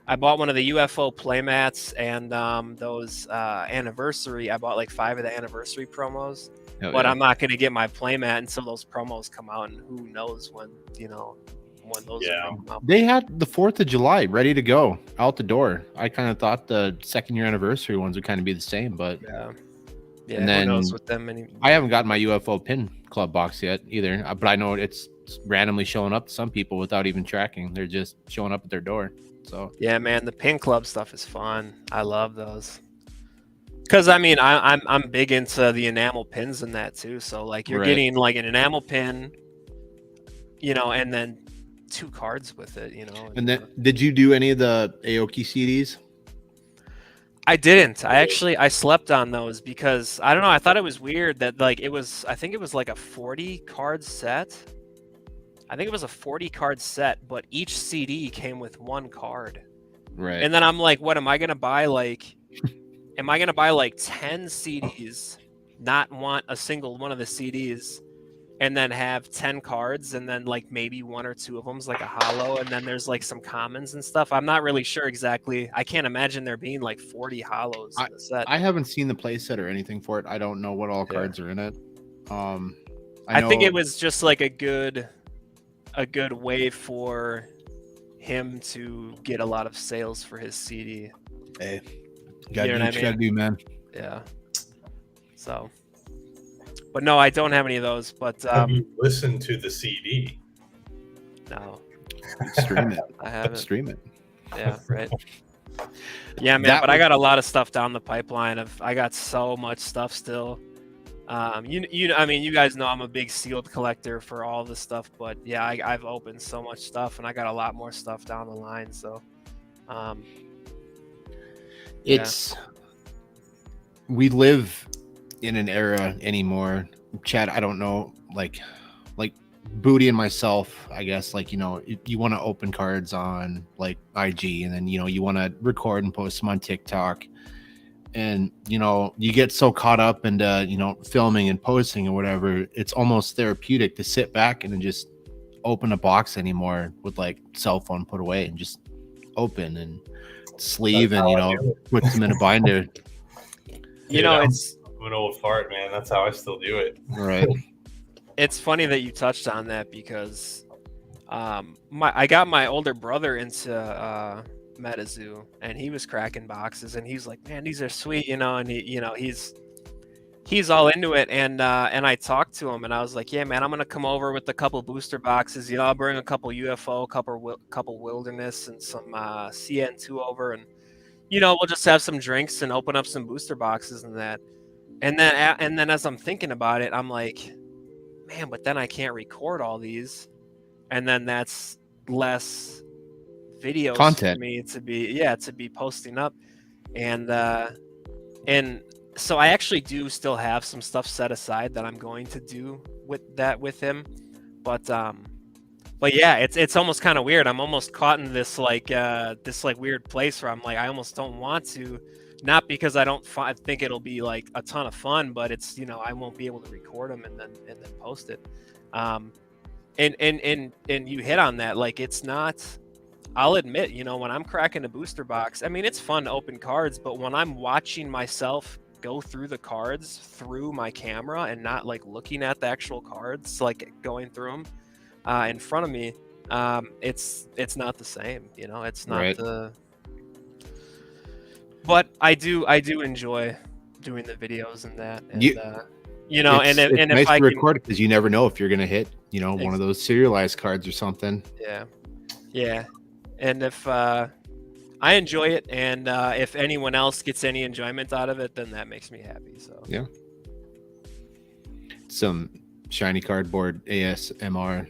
I bought one of the UFO playmats and those anniversary. I bought like 5 of the anniversary promos, but I'm not going to get my playmat until those promos come out, and who knows when those come out. They had the 4th of July ready to go out the door. I kind of thought the 2nd year anniversary ones would kind of be the same, but yeah. And then who knows with them I haven't got my UFO pin club box yet either, but I know it's randomly showing up to some people without even tracking. They're just showing up at their door. So yeah, man, the pin club stuff is fun. I love those. Because I mean, I'm big into the enamel pins and that too. So like you're getting like an enamel pin, and then 2 cards with it, And then did you do any of the Aoki CDs? I didn't. I slept on those because I don't know. I thought it was weird that like I think it was like a 40 card set. I think it was a 40 card set, but each CD came with 1 card. Right. And then I'm like, what am I going to buy? Like, am I going to buy like 10 CDs, not want a single one of the CDs, and then have 10 cards, and then like maybe 1 or 2 of them's like a holo, and then there's like some commons and stuff. I'm not really sure exactly. I can't imagine there being like 40 holos in the set. I haven't seen the play set or anything for it. I don't know what all cards are in it. I think it was just like a good way for him to get a lot of sales for his CD. Hey, gotta do, man. Yeah. So. But no, I don't have any of those. But have you listened to the CD? No. Stream it. I haven't. Stream it. Yeah, right. Yeah, man, but I got a lot of stuff down the pipeline. I got so much stuff still. I mean, you guys know I'm a big sealed collector for all this stuff, but yeah, I've opened so much stuff, and I got a lot more stuff down the line. So, we live in an era anymore, Chad. I don't know, like Booty and myself, I guess, like, you know, you want to open cards on like IG, and then, you know, you want to record and post them on TikTok, and, you know, you get so caught up into, you know, filming and posting or whatever, it's almost therapeutic to sit back and then just open a box anymore with like cell phone put away and just open and sleeve and, you know, put them in a binder. You know, I'm an old fart, man. That's how I still do it. Right. It's funny that you touched on that, because I got my older brother into MetaZoo, and he was cracking boxes, and he's like, man, these are sweet, you know, and he's all into it, and I talked to him, and I was like, yeah, man, I'm gonna come over with a couple booster boxes, you know, I'll bring a couple UFO, couple Wilderness, and some CN2 over, and, you know, we'll just have some drinks and open up some booster boxes and that. And then as I'm thinking about it, I'm like, man, but then I can't record all these, and then that's less videos content for me to be posting up, and so I actually do still have some stuff set aside that I'm going to do with him, but yeah, it's almost kind of weird. I'm almost caught in this like weird place where I'm like, I almost don't want to. Not because I don't think it'll be like a ton of fun, but it's, you know, I won't be able to record them and then post it. And you hit on that. Like, it's not, I'll admit, you know, when I'm cracking a booster box, I mean, it's fun to open cards, but when I'm watching myself go through the cards through my camera and not like looking at the actual cards, like going through them in front of me, it's not the same, you know, it's not right. But I do enjoy doing the videos and that, and you know, and it's if nice I to record it, because you never know if you're gonna hit, you know, one of those serialized cards or something. Yeah, and if I enjoy it, and if anyone else gets any enjoyment out of it, then that makes me happy. So yeah, some shiny cardboard ASMR.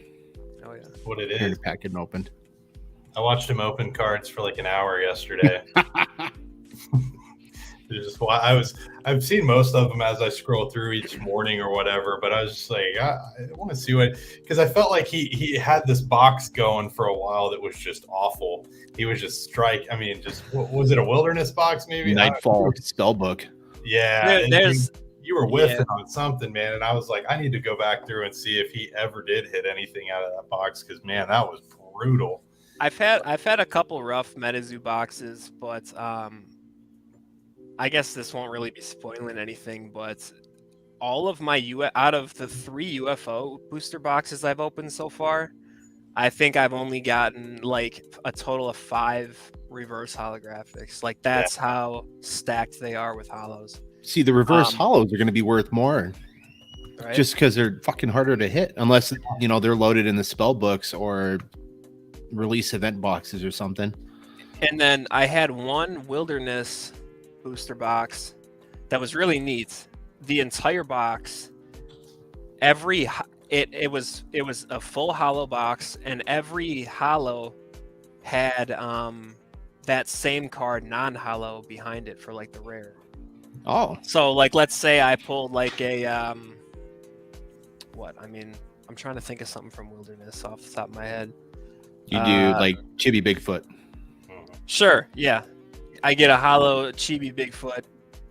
Oh yeah, what it is? Packet and opened. I watched him open cards for like an hour yesterday. I've seen most of them as I scroll through each morning or whatever, but I was just like, I want to see what, because I felt like he had this box going for a while that was just awful. He was just was it a Wilderness box maybe? Nightfall spellbook. Yeah, you were whiffing on something, man, and I was like, I need to go back through and see if he ever did hit anything out of that box, because man, that was brutal. I've had a couple rough MetaZoo boxes, but I guess this won't really be spoiling anything, but all of my out of the 3 UFO booster boxes I've opened so far, I think I've only gotten like a total of 5 reverse holographics. Like, that's how stacked they are with holos. See, the reverse holos are going to be worth more, right? Just because they're fucking harder to hit, unless, you know, they're loaded in the spell books or release event boxes or something. And then I had one Wilderness booster box that was really neat. The entire box, it was a full holo box, and every holo had that same card non-holo behind it for like the rare. Oh, so like, let's say I pulled like a I'm trying to think of something from Wilderness off the top of my head. You do like Chibi Bigfoot. Sure, yeah. I get a holo Chibi Bigfoot,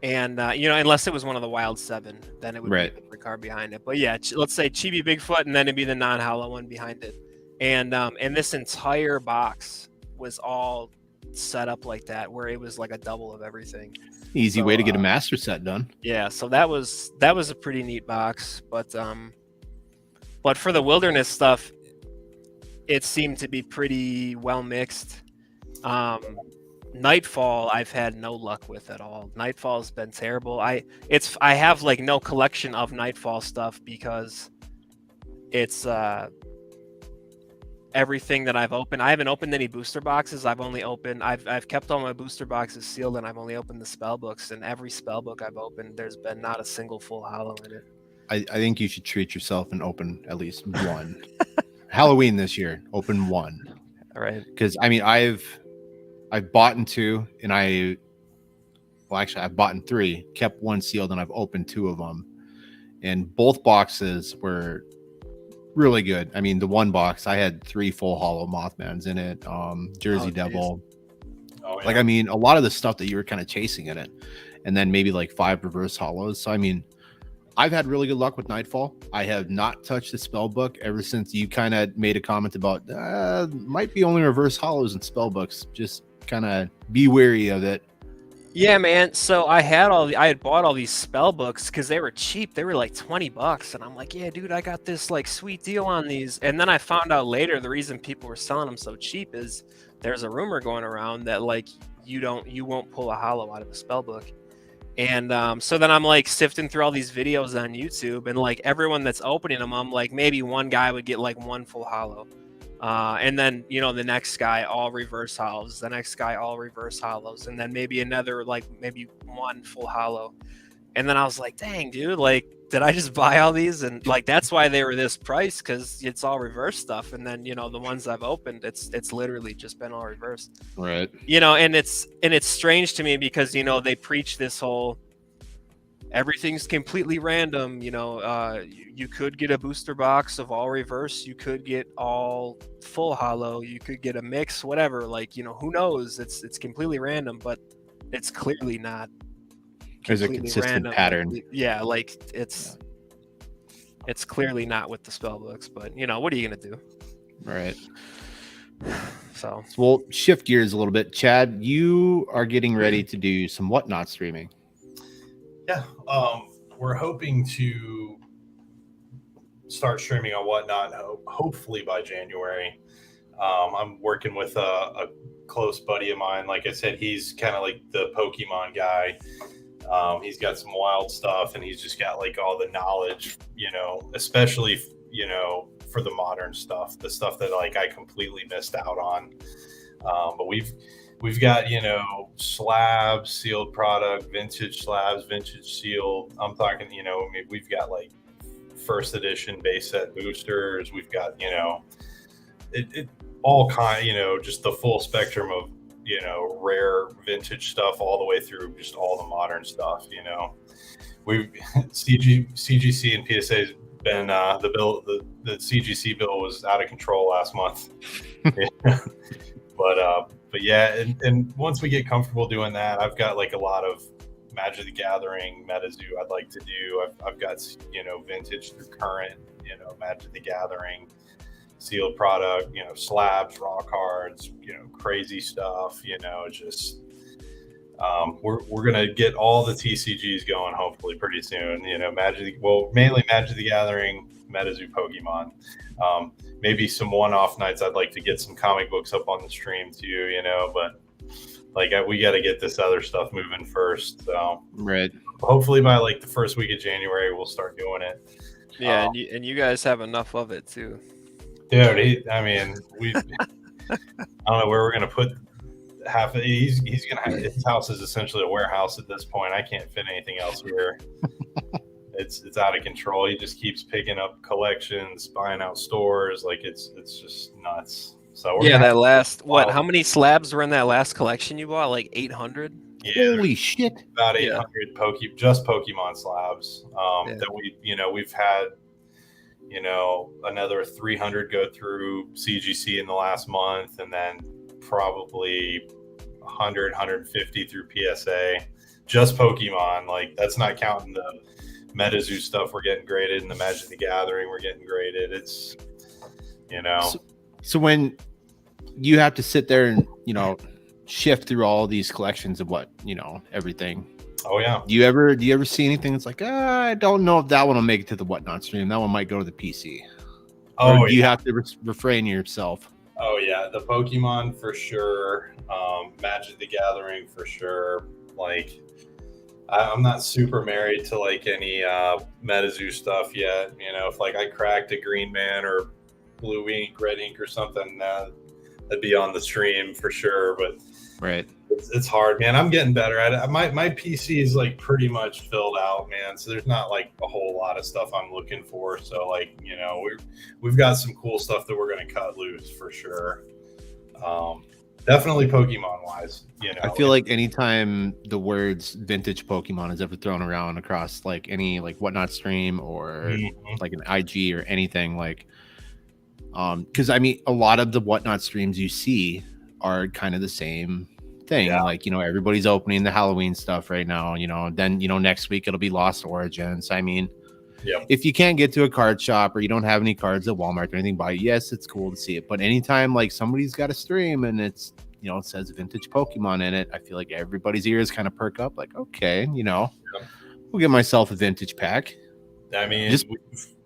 and you know, unless it was one of the Wild 7, then it would be the card behind it. But yeah, let's say Chibi Bigfoot, and then it'd be the non-holo one behind it. And this entire box was all set up like that, where it was like a double of everything. Easy way to get a master set done. Yeah, so that was a pretty neat box, but for the Wilderness stuff, it seemed to be pretty well mixed. Nightfall, I've had no luck with at all. Nightfall's been terrible. I have like no collection of Nightfall stuff, because it's everything that I've opened. I haven't opened any booster boxes. I've kept all my booster boxes sealed, and I've only opened the spell books. And every spell book I've opened, there's been not a single full holo in it. I think you should treat yourself and open at least one. Halloween this year, open one. All right. Because I mean, I've bought in 2, and I've bought in 3, kept 1 sealed, and I've opened 2 of them, and both boxes were really good. I mean, the one box I had 3 full holo Mothmans in it, Jersey Devil. Oh, yeah. Like, I mean, a lot of the stuff that you were kind of chasing in it, and then maybe like 5 reverse holos. So I mean, I've had really good luck with Nightfall. I have not touched the spell book ever since you kind of made a comment about might be only reverse holos and spell books. Just kind of be wary of it. Yeah, man. So I had bought all these spell books because they were cheap. They were like $20, and I'm like, yeah, dude, I got this like sweet deal on these. And then I found out later the reason people were selling them so cheap is there's a rumor going around that like you won't pull a holo out of a spell book. And so then I'm like sifting through all these videos on YouTube, and like everyone that's opening them, I'm like, maybe one guy would get like 1 full holo. And then, you know, the next guy, all reverse holos, the next guy, all reverse holos, and then maybe another, like maybe 1 full holo. And then I was like, dang, dude, like, did I just buy all these? And like, that's why they were this price, because it's all reverse stuff. And then, you know, the ones I've opened, it's literally just been all reverse. Right. You know, and it's strange to me because, you know, they preach this whole everything's completely random. You know, you could get a booster box of all reverse. You could get all full holo. You could get a mix, whatever. Like, you know, who knows? It's completely random, but it's clearly not. There's a consistent pattern. Yeah, like it's clearly not with the spell books, but you know, what are you gonna do? Right. So we'll shift gears a little bit. Chad, you are getting ready to do some whatnot streaming. Yeah, we're hoping to start streaming on whatnot hopefully by January. I'm working with a close buddy of mine. Like I said, he's kind of like the Pokemon guy. He's got some wild stuff, and he's just got like all the knowledge, you know, especially, you know, for the modern stuff, the stuff that like I completely missed out on. But we've got, you know, slabs, sealed product, vintage slabs, vintage sealed. I'm talking, you know, we've got like first edition base set boosters. We've got, you know, it all kind, you know, just the full spectrum of, you know, rare vintage stuff all the way through just all the modern stuff. You know, CGC and PSA has been the CGC bill was out of control last month. But yeah, and once we get comfortable doing that, I've got like a lot of Magic the Gathering MetaZoo I'd like to do. I've got, you know, vintage through current, you know, Magic the Gathering sealed product, you know, slabs, raw cards, you know, crazy stuff, you know, just we're gonna get all the TCGs going hopefully pretty soon. You know, mainly Magic the Gathering, MetaZoo, Pokemon. Maybe some one-off nights I'd like to get some comic books up on the stream too, you know, but like we got to get this other stuff moving first. So right. Hopefully by like the first week of January we'll start doing it. Yeah, and you guys have enough of it too. Dude, I mean, I don't know where we're gonna put half of. He's gonna have, his house is essentially a warehouse at this point. I can't fit anything else here. It's out of control. He just keeps picking up collections, buying out stores. Like it's just nuts. So that last how many slabs were in that last collection you bought? Like 800. Yeah, holy shit! About 800 just Pokemon slabs. That we've had. You know, another 300 go through CGC in the last month, and then probably 100, 150 through PSA. Just Pokemon. Like, that's not counting the MetaZoo stuff we're getting graded and the Magic the Gathering we're getting graded. It's, you know. So when you have to sit there and, you know, shift through all these collections of what, you know, everything. Oh yeah. Do you ever see anything that's like, I don't know if that one will make it to the whatnot stream. That one might go to the PC. Oh, or do you have to refrain yourself? Oh yeah, the Pokemon for sure. Magic the Gathering for sure. Like, I'm not super married to like any MetaZoo stuff yet. You know, if like I cracked a Green Man or blue ink, red ink, or something, that'd be on the stream for sure. But right, it's hard, man. I'm getting better at it. My PC is like pretty much filled out, man. So there's not like a whole lot of stuff I'm looking for. So like, you know, we've got some cool stuff that we're gonna cut loose for sure. Definitely Pokemon wise, you know. I feel like anytime the words vintage Pokemon is ever thrown around across like any like Whatnot stream or like an IG or anything, like because I mean a lot of the Whatnot streams you see are kind of the same thing. Yeah. Like, you know, everybody's opening the Halloween stuff right now, you know, then, you know, next week it'll be Lost Origins. I mean, if you can't get to a card shop or you don't have any cards at Walmart or anything by, yes, it's cool to see it. But anytime like somebody's got a stream and it's, you know, it says vintage Pokemon in it, I feel like everybody's ears kind of perk up like, okay, you know, we'll get myself a vintage pack. I mean,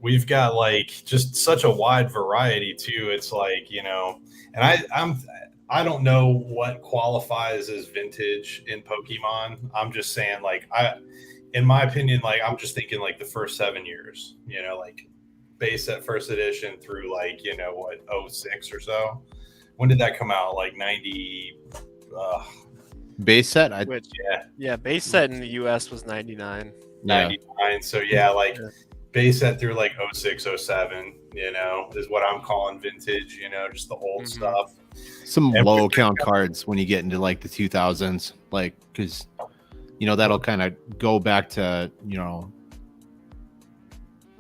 we've got like just such a wide variety too. It's like, you know, and I don't know what qualifies as vintage in Pokemon. I'm just saying, like, in my opinion, like, I'm just thinking like the first 7 years, you know, like base set first edition through like, you know, what, 06 or so. When did that come out? Like 90. Base set? Yeah, base set in the US was 99. 99. So yeah, like base set through like 06, 07, you know, is what I'm calling vintage, you know, just the old stuff. Some low count cards when you get into like the 2000s, like, because, you know, that'll kind of go back to, you know,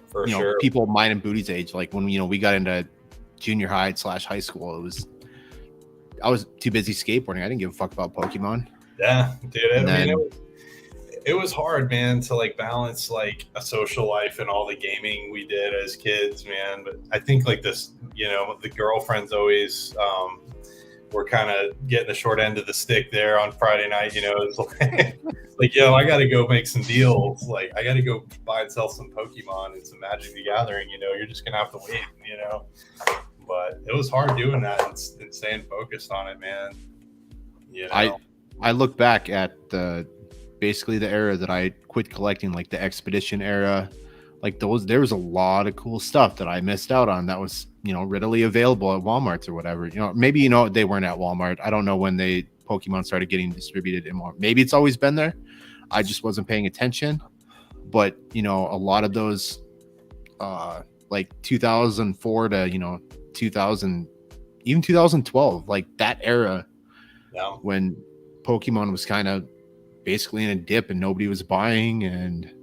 for you sure, know, people mine and Booty's age, like when, you know, we got into junior high / high school, I was too busy skateboarding. I didn't give a fuck about Pokemon. Yeah, dude. I mean, it was hard, man, to like balance like a social life and all the gaming we did as kids, man. But I think like this, you know, the girlfriends always were kind of getting the short end of the stick there on Friday night. You know, it's like, yo, I got to go make some deals. Like, I got to go buy and sell some Pokemon and some Magic the Gathering. You know, you're just gonna have to wait. You know, but it was hard doing that and staying focused on it, man. You know? I look back at basically the era that I quit collecting, like the Expedition era, like there was a lot of cool stuff that I missed out on that was, you know, readily available at Walmart or whatever. You know, maybe, you know, they weren't at Walmart. I don't know when Pokemon started getting distributed in Walmart. Maybe it's always been there. I just wasn't paying attention. But, you know, a lot of those like 2004 to, you know, 2000, even 2012, like that era, when Pokemon was kind of basically in a dip and nobody was buying, and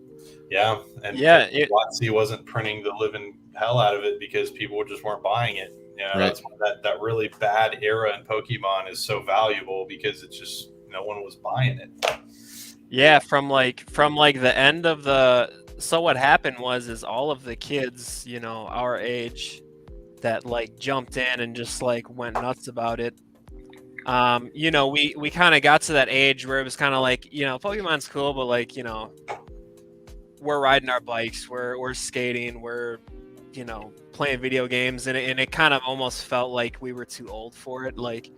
WotC wasn't printing the living hell out of it because people just weren't buying it. You know, that's why that really bad era in Pokemon is so valuable, because it's just no one was buying it. Yeah, from like the end of so what happened is all of the kids, you know, our age that like jumped in and just like went nuts about it. You know, we kind of got to that age where it was kind of like, you know, Pokemon's cool, but like, you know, we're riding our bikes, we're skating, we're, you know, playing video games, and it kind of almost felt like we were too old for it. Like,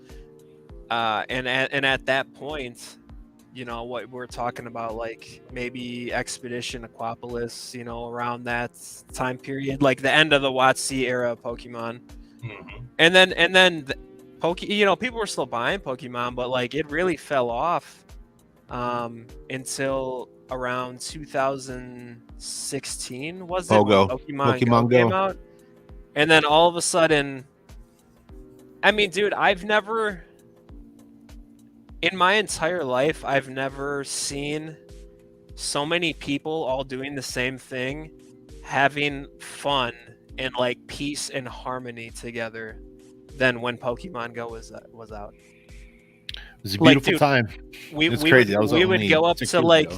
and at that point, you know, what we're talking about, like maybe Expedition, Aquapolis, you know, around that time period, like the end of the WotC era of Pokemon, and then. You know, people were still buying Pokemon, but like it really fell off until around 2016, was it? Pokemon Go came out, and then all of a sudden, I mean, dude, in my entire life, I've never seen so many people all doing the same thing, having fun and like peace and harmony together, than when Pokemon Go was out. It was a beautiful time. It's crazy. We would go up to like,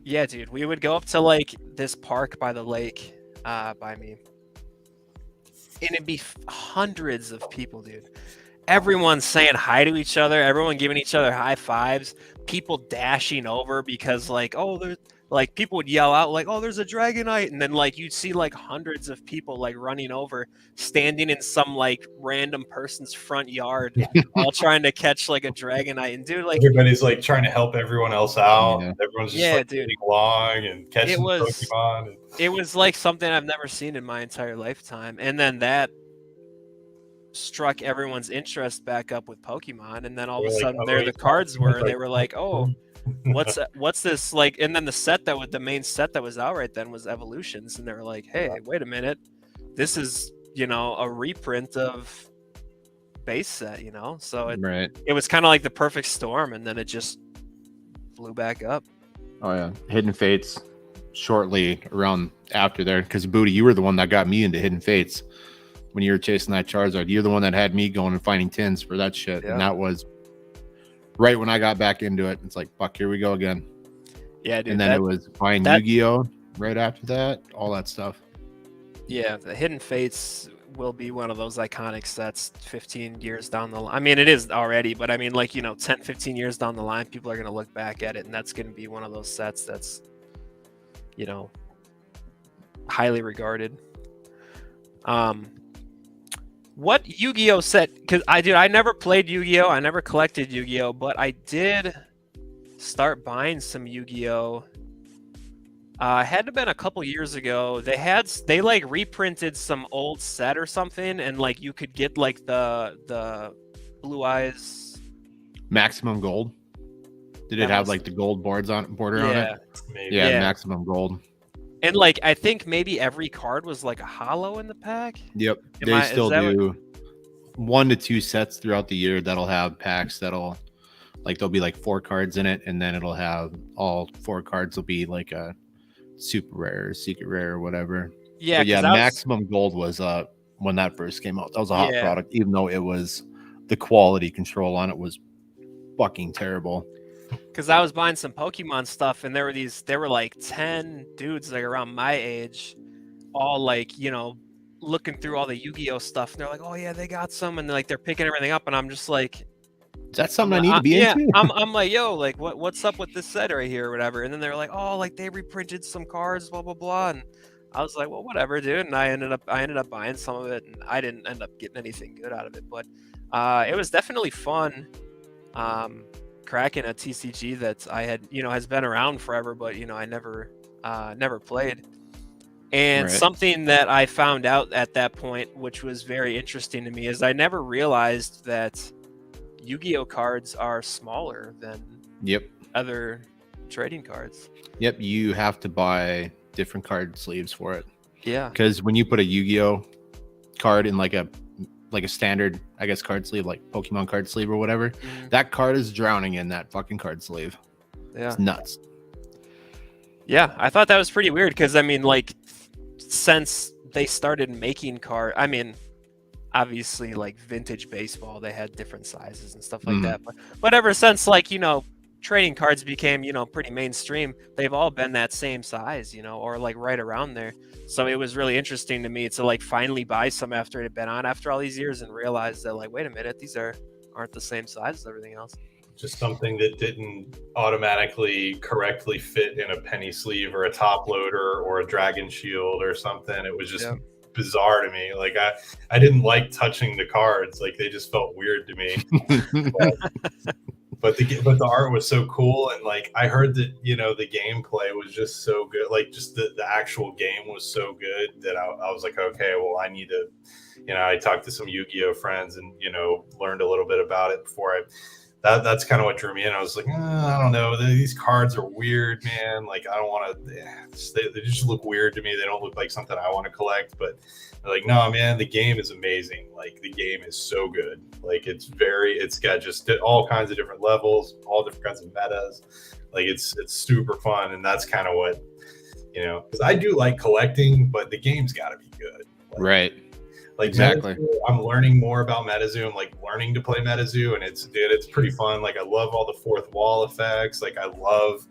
yeah, dude. We would go up to like this park by the lake, by me, and it'd be hundreds of people, dude. Everyone saying hi to each other. Everyone giving each other high fives. People dashing over because like, oh, there's. Like people would yell out like, "Oh, there's a Dragonite," and then like you'd see like hundreds of people like running over, standing in some like random person's front yard, all trying to catch like a Dragonite. And dude, like everybody's like trying to help everyone else out. Yeah. Everyone's just like getting along and catching Pokemon. It was like something I've never seen in my entire lifetime. And then that struck everyone's interest back up with Pokemon, and then all of a We're like, sudden oh, there wait, the cards Pokemon's were. They like- were like, oh, what's this like? And then the main set that was out right then was Evolutions, and they were like, hey, wait a minute, this is a reprint of base set, so it was kind of like the perfect storm, and then it just blew back up. Oh yeah, Hidden Fates shortly around after there, because Booty, you were the one that got me into Hidden Fates when you were chasing that Charizard. You're the one that had me going and finding tins for that shit, and that was right when I got back into it. It's like, fuck, here we go again. Yeah, dude. And then it was buying Yu-Gi-Oh right after that, all that stuff. Yeah, the Hidden Fates will be one of those iconic sets 15 years down the line. I mean, it is already, but I mean, like, 10, 15 years down the line, people are going to look back at it, and that's going to be one of those sets that's, highly regarded. What Yu-Gi-Oh set? Because I never played Yu-Gi-Oh, I never collected Yu-Gi-Oh, but I did start buying some Yu-Gi-Oh. Had to have been a couple years ago. They like reprinted some old set or something, and like you could get like the Blue Eyes Maximum Gold. Did it have like the gold border on it? Maybe. Yeah, Maximum Gold. And like I think maybe every card was like a holo in the pack. Yep, they still do 1 to 2 sets throughout the year that'll have packs that'll there'll be like 4 cards in it, and then it'll have all 4 cards will be like a super rare, secret rare, or whatever. Yeah, but yeah. Maximum Gold was when that first came out. That was a hot product, even though it was the quality control on it was fucking terrible. Because I was buying some Pokemon stuff, and there were like 10 dudes like around my age, all like looking through all the Yu-Gi-Oh stuff, and they're like, oh yeah, they got some, and they're picking everything up, and I'm just like, is that something I need to be into? I'm like, yo, like what's up with this set right here or whatever, and then they're like, oh, like they reprinted some cards, blah blah blah, and I was like, well, whatever, dude, and I ended up buying some of it, and I didn't end up getting anything good out of it, but it was definitely fun. Cracking a TCG that I had, has been around forever, but I never played. And something that I found out at that point, which was very interesting to me, is I never realized that Yu-Gi-Oh cards are smaller than other trading cards. Yep, you have to buy different card sleeves for it. Yeah, because when you put a Yu-Gi-Oh card in like a standard, I guess, card sleeve, like Pokemon card sleeve or whatever, that card is drowning in that fucking card sleeve. Yeah, it's nuts. Yeah, I thought that was pretty weird because I mean, like, since they started making obviously, like vintage baseball, they had different sizes and stuff like that. But ever since, like, trading cards became, pretty mainstream, they've all been that same size, or like right around there. So it was really interesting to me to like finally buy some after it had been on after all these years and realize that, like, wait a minute, these aren't the same size as everything else. Just something that didn't automatically correctly fit in a penny sleeve or a top loader or a dragon shield or something. It was just bizarre to me. Like I didn't like touching the cards. Like they just felt weird to me. But the art was so cool, and like I heard that the gameplay was just so good. Like just the actual game was so good that I was like, okay, well I need to, I talked to some Yu-Gi-Oh friends and learned a little bit about it before that's kind of what drew me in. I was like, I don't know, these cards are weird, man. Like I don't want to. They just look weird to me. They don't look like something I want to collect. But they're like, no, man, the game is amazing. Like the game is so good. Like it's got just all kinds of different levels, all different kinds of metas. Like it's super fun, and that's kind of what because I do like collecting, but the game's got to be good. Like, right. Like exactly. MetaZoo, I'm learning more about MetaZoo. I'm like learning to play MetaZoo, and it's pretty fun. Like I love all the fourth wall effects. Like I love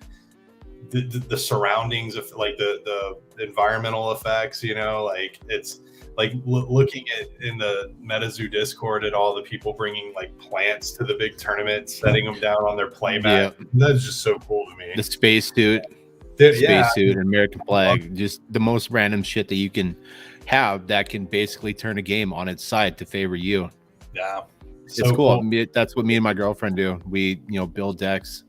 the surroundings of like the environmental effects. Like it's like looking at in the MetaZoo Discord at all the people bringing like plants to the big tournament, setting them down on their playmat. Yeah. That's just so cool to me. The spacesuit, and American flag, just the most random shit that you can have that can basically turn a game on its side to favor you. Yeah, it's cool. That's what me and my girlfriend do. We build decks.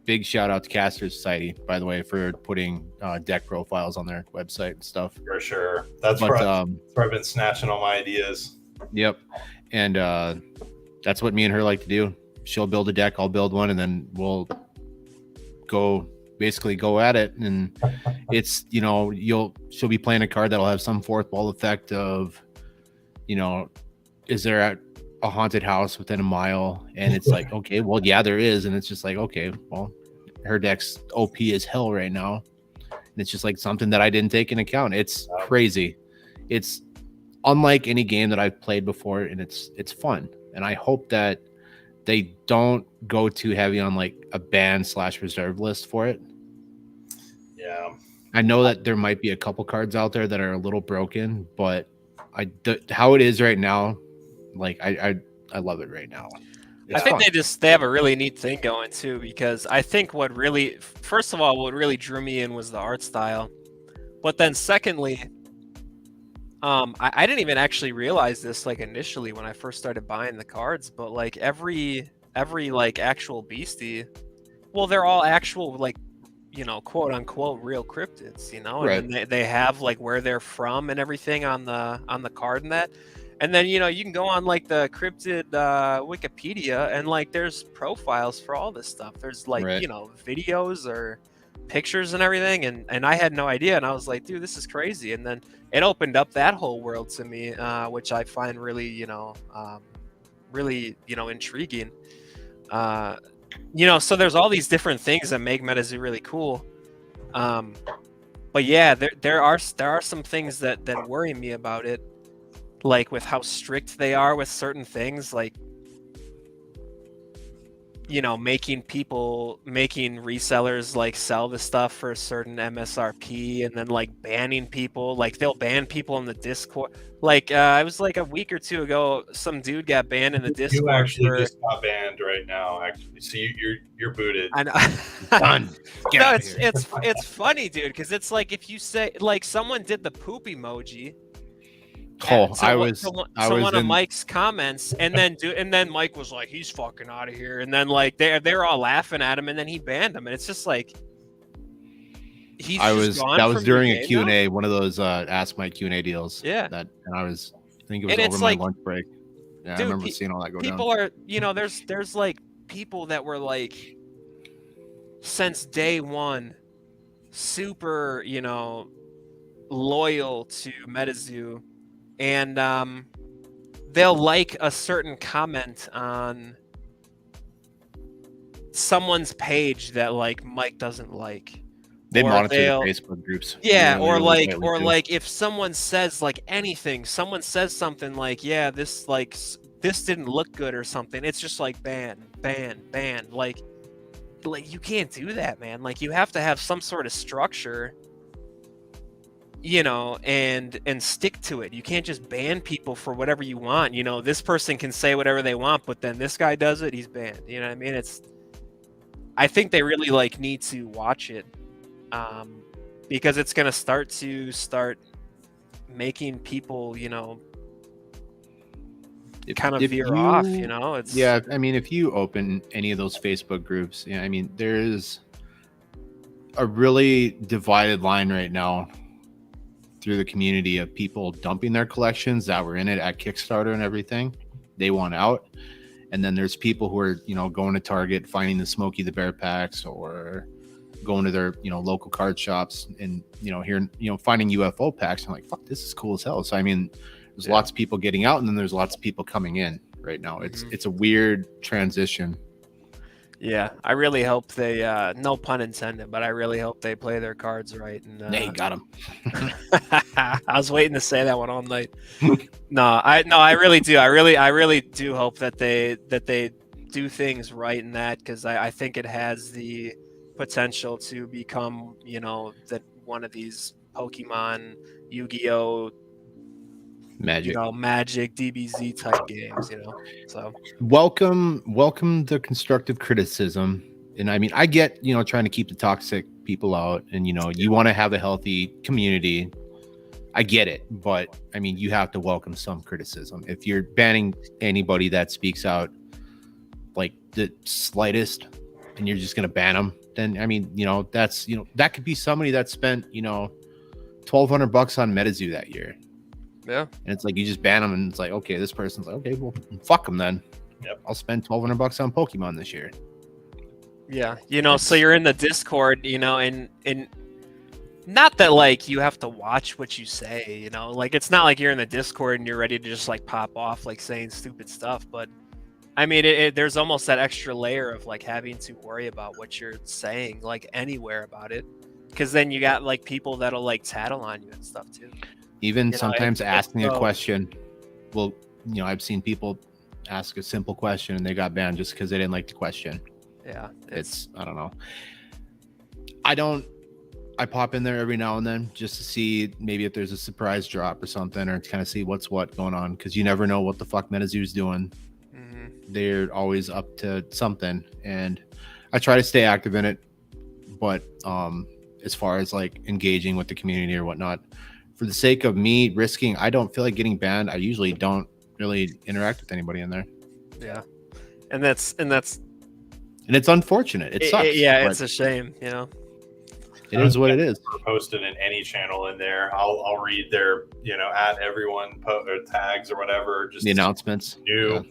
Big shout out to Caster Society, by the way, for putting deck profiles on their website and stuff. For sure. That's where I've been snatching all my ideas. Yep. and that's what me and her like to do. She'll build a deck, I'll build one, and then we'll go at it. And it's, you know, she'll be playing a card that'll have some fourth wall effect of, you know, is there a haunted house within a mile? And it's like, okay, well, yeah, there is. And it's just like, okay, well, her deck's OP as hell right now. And it's just like something that I didn't take into account. It's crazy. It's unlike any game that I've played before, and it's fun. And I hope that they don't go too heavy on like a ban/reserve list for it. Yeah. I know that there might be a couple cards out there that are a little broken, but how it is right now, like I love it right now. I think they have a really neat thing going too, because I think first of all, what really drew me in was the art style. But then secondly, I didn't even actually realize this like initially when I first started buying the cards, but like every like actual beastie, well, they're all actual like, you know, quote unquote real cryptids, you know, and then they have like where they're from and everything on the card and that. And then, you know, you can go on like the cryptid Wikipedia, and like there's profiles for all this stuff. There's like, you know, videos or pictures and everything. And I had no idea. And I was like, dude, this is crazy. And then it opened up that whole world to me, which I find really, you know, intriguing. You know, so there's all these different things that make MetaZoo really cool. But yeah, there are some things that worry me about it. Like with how strict they are with certain things, like, you know, making resellers like sell the stuff for a certain MSRP, and then like banning people. Like they'll ban people in the Discord. Like it was like a week or two ago, some dude got banned in the Discord. You actually just got banned right now. Actually, so you're booted. I know. Done. No, it's funny, dude, because it's like if you say like someone did the poop emoji. Oh, I was one of Mike's comments, and then Mike was like, he's fucking out of here, and then like they're all laughing at him, and then he banned him, and it's just like that was during a Q&A, one of those Ask Mike Q&A deals. Yeah. I think it was over my lunch break. Yeah, dude, I remember seeing all that go down. People are, you know, there's like people that were like since day one super, you know, loyal to MetaZoo. And they'll like a certain comment on someone's page that like Mike doesn't like. They monitor the Facebook groups. Yeah, or like if someone says like anything, someone says something like, yeah, this didn't look good or something. It's just like ban. Like you can't do that, man. Like you have to have some sort of structure, you know, and stick to it. You can't just ban people for whatever you want. You know, this person can say whatever they want, but then this guy does it, he's banned. You know what I mean? I think they really like need to watch it, because it's going to start making people, you know, kind of veer off, you know? Yeah, I mean, if you open any of those Facebook groups, yeah, I mean, there's a really divided line right now through the community of people dumping their collections that were in it at Kickstarter and everything. They want out. And then there's people who are, you know, going to Target, finding the Smokey the Bear packs, or going to their, you know, local card shops and, you know, here, you know, finding UFO packs. I'm like, fuck, this is cool as hell. So, I mean, there's lots of people getting out, and then there's lots of people coming in right now. It's a weird transition. Yeah, I really hope they, no pun intended, but I really hope they play their cards right. And they got them. I was waiting to say that one all night. I really do. I really do hope that they do things right in that, because I think it has the potential to become, you know, that one of these Pokemon, Yu-Gi-Oh, Magic, you know, Magic, DBZ type games, you know. So welcome the constructive criticism. And I mean, I get, you know, trying to keep the toxic people out, and, you know, you want to have a healthy community. I get it, but I mean, you have to welcome some criticism. If you're banning anybody that speaks out like the slightest, and you're just going to ban them, then I mean, you know, that's, you know, that could be somebody that spent, you know, $1,200 on MetaZoo that year. Yeah. And it's like you just ban them, and it's like, okay, this person's like, okay, well, fuck them then. Yep. I'll spend $1,200 on Pokemon this year. Yeah, so you're in the Discord, and not that like you have to watch what you say, like it's not like you're in the Discord and you're ready to just like pop off like saying stupid stuff, but I mean, there's almost that extra layer of like having to worry about what you're saying, like anywhere about it, because then you got like people that'll like tattle on you and stuff too. Even sometimes asking a question. Well, I've seen people ask a simple question and they got banned just because they didn't like the question. Yeah, it's I don't know. I pop in there every now and then just to see maybe if there's a surprise drop or something, or to kind of see what's what going on, because you never know what the fuck MetaZoo's doing. They're always up to something, and I try to stay active in it. But as far as like engaging with the community or whatnot, for the sake of me risking, I don't feel like getting banned. I usually don't really interact with anybody in there. Yeah, and it's unfortunate. It sucks. It's a shame. It is what it is. Posted in any channel in there, I'll read their at everyone tags or whatever, just the announcements. New. Yeah.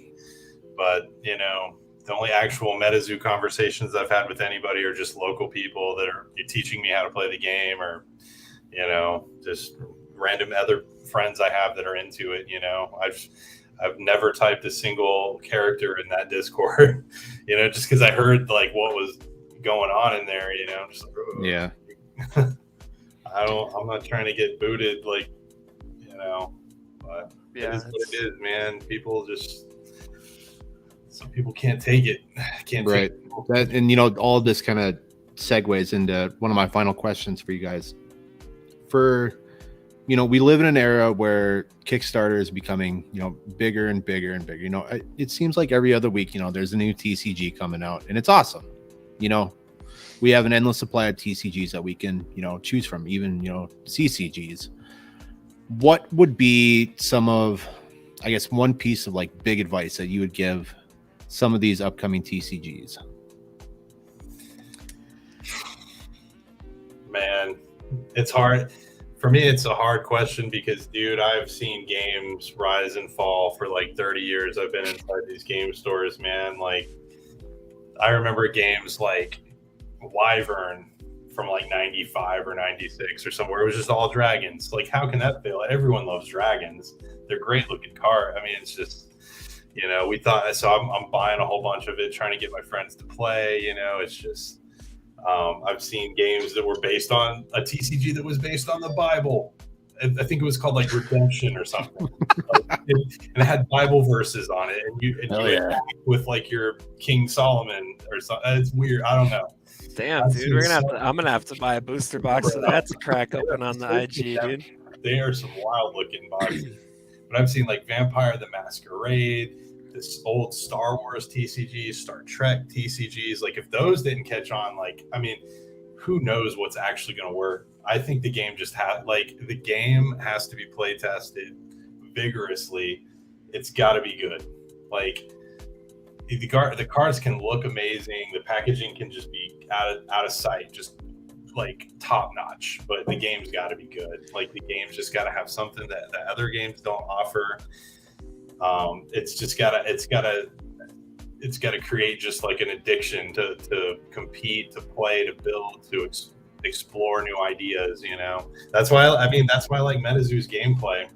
But the only actual MetaZoo conversations I've had with anybody are just local people that are teaching me how to play the game, or just random other friends I have that are into it. I've never typed a single character in that Discord, just because I heard like what was going on in there. Just like, yeah. I'm not trying to get booted, like, but it is what it is, man. Some people can't take it. Right. That, and all of this kind of segues into one of my final questions for you guys. We live in an era where Kickstarter is becoming, bigger and bigger and bigger. It seems like every other week, there's a new TCG coming out, and it's awesome. We have an endless supply of TCGs that we can, choose from, even, CCGs. What would be some of, I guess, one piece of like big advice that you would give some of these upcoming TCGs? Man, it's hard. For me, it's a hard question because, dude, I've seen games rise and fall for like 30 years. I've been inside these game stores, man. Like, I remember games like Wyvern from like 95 or 96 or somewhere. It was just all dragons. Like, how can that fail? Everyone loves dragons. They're great looking card. I mean, it's just, we thought, so I'm buying a whole bunch of it, trying to get my friends to play. It's just, I've seen games that were based on a TCG that was based on the Bible. I think it was called like Redemption or something. And it had Bible verses on it, and you attack with like your King Solomon or something. It's weird. I don't know. Damn, dude, I'm gonna have to buy a booster box of that to crack open on the IG, dude. They are some wild looking boxes. But I've seen like Vampire the Masquerade, this old Star Wars TCGs, Star Trek TCGs. Like, if those didn't catch on, like, I mean, who knows what's actually going to work? I think the game just the game has to be play tested vigorously. It's got to be good. Like, the cards can look amazing. The packaging can just be out of sight, just like top notch. But the game's got to be good. Like, the game's just got to have something that other games don't offer. It's got to create just like an addiction to compete, to play, to build, to explore new ideas. That's why I like MetaZoo's gameplay.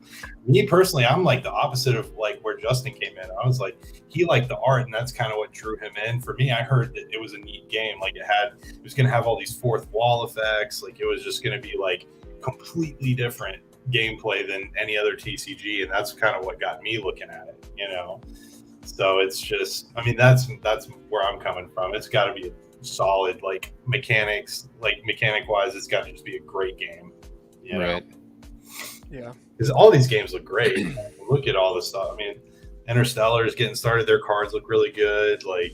Me personally, I'm like the opposite of like where Justin came in. I was like, he liked the art, and that's kind of what drew him in. For me, I heard that it was a neat game. Like, it was going to have all these fourth wall effects. Like, it was just going to be like completely different gameplay than any other TCG, and that's kind of what got me looking at it. So it's just, I mean, that's where I'm coming from. It's got to be solid, like mechanic wise, it's got to just be a great game. Right. Yeah. Because all these games look great. Look at all this stuff. I mean, Interstellar is getting started. Their cards look really good. Like,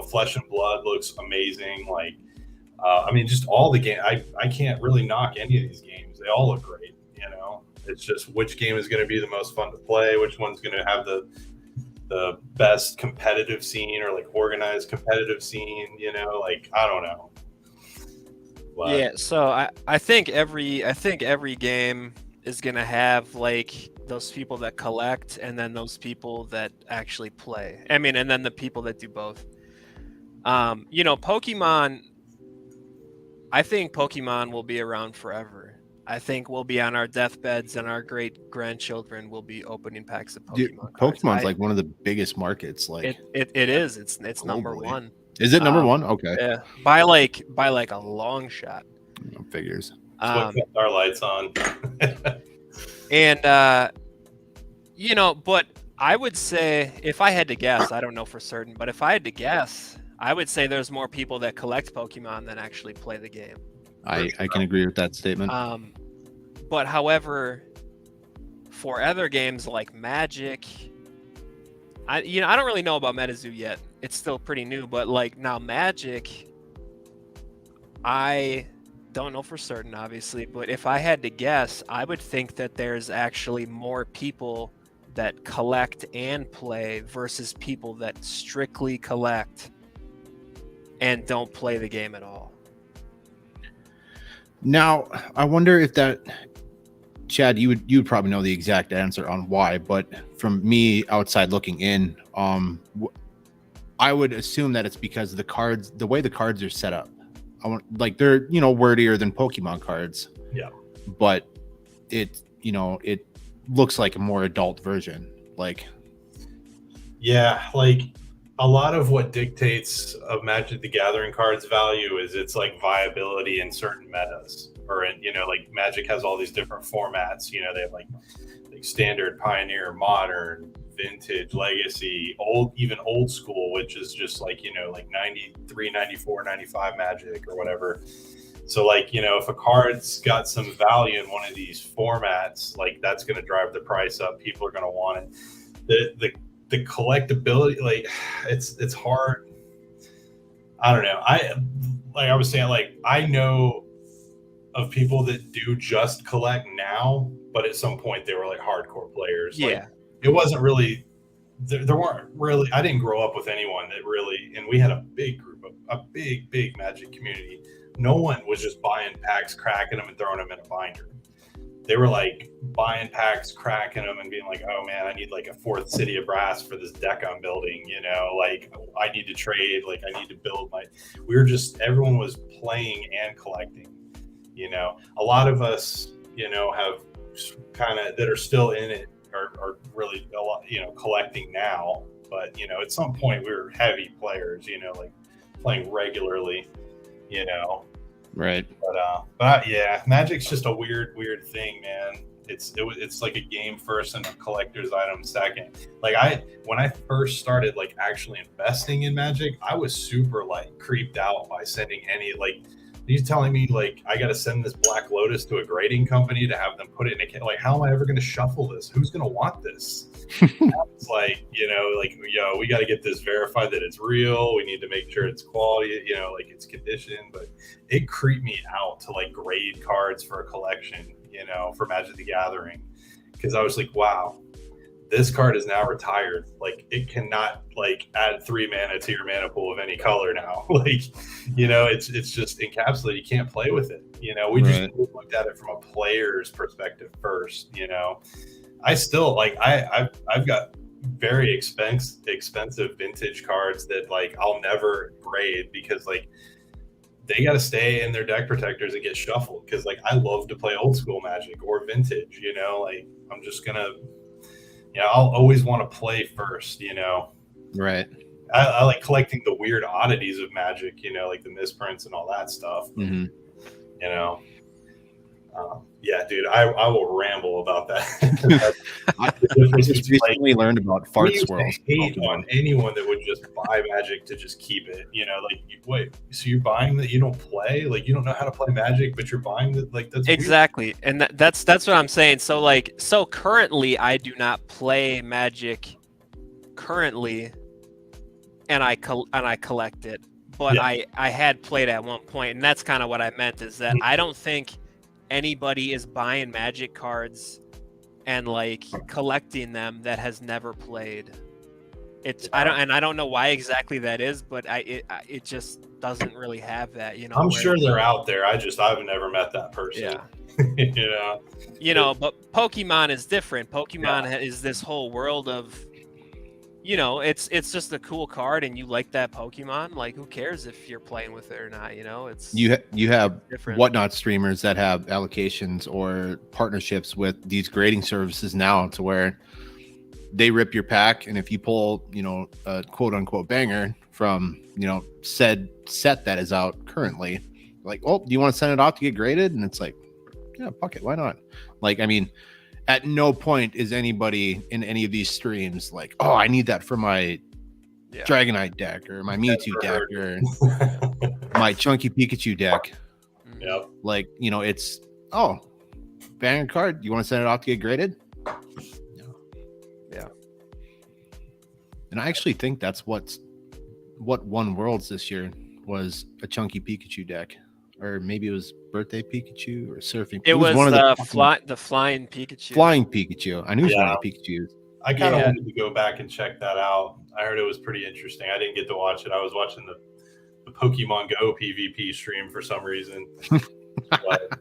Flesh and Blood looks amazing. Like, I mean, just all the game. I can't really knock any of these games. They all look great. It's just which game is going to be the most fun to play, which one's going to have the best competitive scene or like organized competitive scene. Like, I don't know. But, yeah. So I think every game is gonna have like those people that collect, and then those people that actually play. I mean, and then the people that do both. You know, Pokemon. I think Pokemon will be around forever. I think we'll be on our deathbeds, and our great grandchildren will be opening packs of Pokemon Dude, cards. Pokemon's like one of the biggest markets. Like it is. It's number one. Is it number one? Okay. Yeah, by like a long shot. Figures. What kept our lights on. And you know, but I would say, if I had to guess, I don't know for certain, but if I had to guess, I would say there's more people that collect Pokemon than actually play the game. I can agree with that statement. But however, for other games like Magic, I don't really know about MetaZoo yet. It's still pretty new, but like now Magic, I don't know for certain, obviously, but if I had to guess, I would think that there's actually more people that collect and play versus people that strictly collect and don't play the game at all. Now, I wonder if that, Chad, you would probably know the exact answer on why, but from me outside looking in, I would assume that it's because the way the cards are set up. They're wordier than Pokemon cards. Yeah. But it looks like a more adult version. Yeah, like a lot of what dictates of Magic the Gathering cards value is its like viability in certain metas, or in, like Magic has all these different formats. They have like standard, pioneer, modern, vintage, legacy, even old school, which is just like 93, 94, 95 Magic or whatever. So if a card's got some value in one of these formats, like that's going to drive the price up. People are going to want it. The collectability, it's hard. I don't know. I was saying, I know of people that do just collect now, but at some point they were like hardcore players. Yeah. It wasn't really, there weren't really, I didn't grow up with anyone that really, and we had a big group of a big Magic community. No one was just buying packs, cracking them and throwing them in a binder. They were like buying packs, cracking them and being like, oh man, I need like a 4th City of Brass for this deck I'm building, I need to trade, I need to build everyone was playing and collecting, a lot of us, have kind of that are still in it are really a lot, collecting now, but at some point we were heavy players, playing regularly, Right. But yeah, Magic's just a weird thing, man. It's like a game first and a collector's item second. When I first started actually investing in Magic, I was super creeped out by sending he's telling me I got to send this Black Lotus to a grading company to have them put it in a how am I ever going to shuffle this? Who's going to want this? It's we got to get this verified that it's real. We need to make sure it's quality, it's conditioned. But it creeped me out to grade cards for a collection, for Magic the Gathering, because I was like, wow, this card is now retired. It cannot add 3 mana to your mana pool of any color now. It's just encapsulated. You can't play with it. We just looked at it from a player's perspective first. I still I've got very expensive vintage cards that I'm never grade because they got to stay in their deck protectors and get shuffled because I love to play old school Magic or vintage. I'm just gonna. I'll always want to play first, Right. I like collecting the weird oddities of Magic, like the misprints and all that stuff. Mm-hmm. Yeah, dude, I will ramble about that. I just recently learned about fart swirls. Hate on anyone that would just buy Magic to just keep it. Wait, so you're buying that you don't play? You don't know how to play Magic, but you're buying that? That's exactly, weird. And that's what I'm saying. So currently, I do not play Magic currently, and I collect it. But yeah. I had played at one point, and that's kind of what I meant is that I don't think anybody is buying Magic cards and collecting them that has never played. I don't know why exactly that is, but it just doesn't really have that, I'm sure they're out there. I've never met that person. Yeah. But Pokemon is different. Pokemon is this whole world of, it's just a cool card, and you like that Pokemon. Like, who cares if you're playing with it or not? It's you have different. Whatnot streamers that have allocations or partnerships with these grading services now, to where they rip your pack, and if you pull, a quote unquote banger from, said set that is out currently, like, oh, do you want to send it off to get graded? And it's like, yeah, fuck it, why not? Like, I mean, at no point is anybody in any of these streams like, oh, I need that for my Dragonite deck or my Mewtwo deck or my Chunky Pikachu deck. Yep. Like, it's, oh, banger card, you want to send it off to get graded? Yeah. And I actually think that's what won Worlds this year, was a Chunky Pikachu deck. Or maybe it was Birthday Pikachu or Surfing. It was one of the flying Pikachu. Flying Pikachu. I knew it was one of the Pikachus. I kind of wanted to go back and check that out. I heard it was pretty interesting. I didn't get to watch it. I was watching the Pokemon Go PvP stream for some reason. But,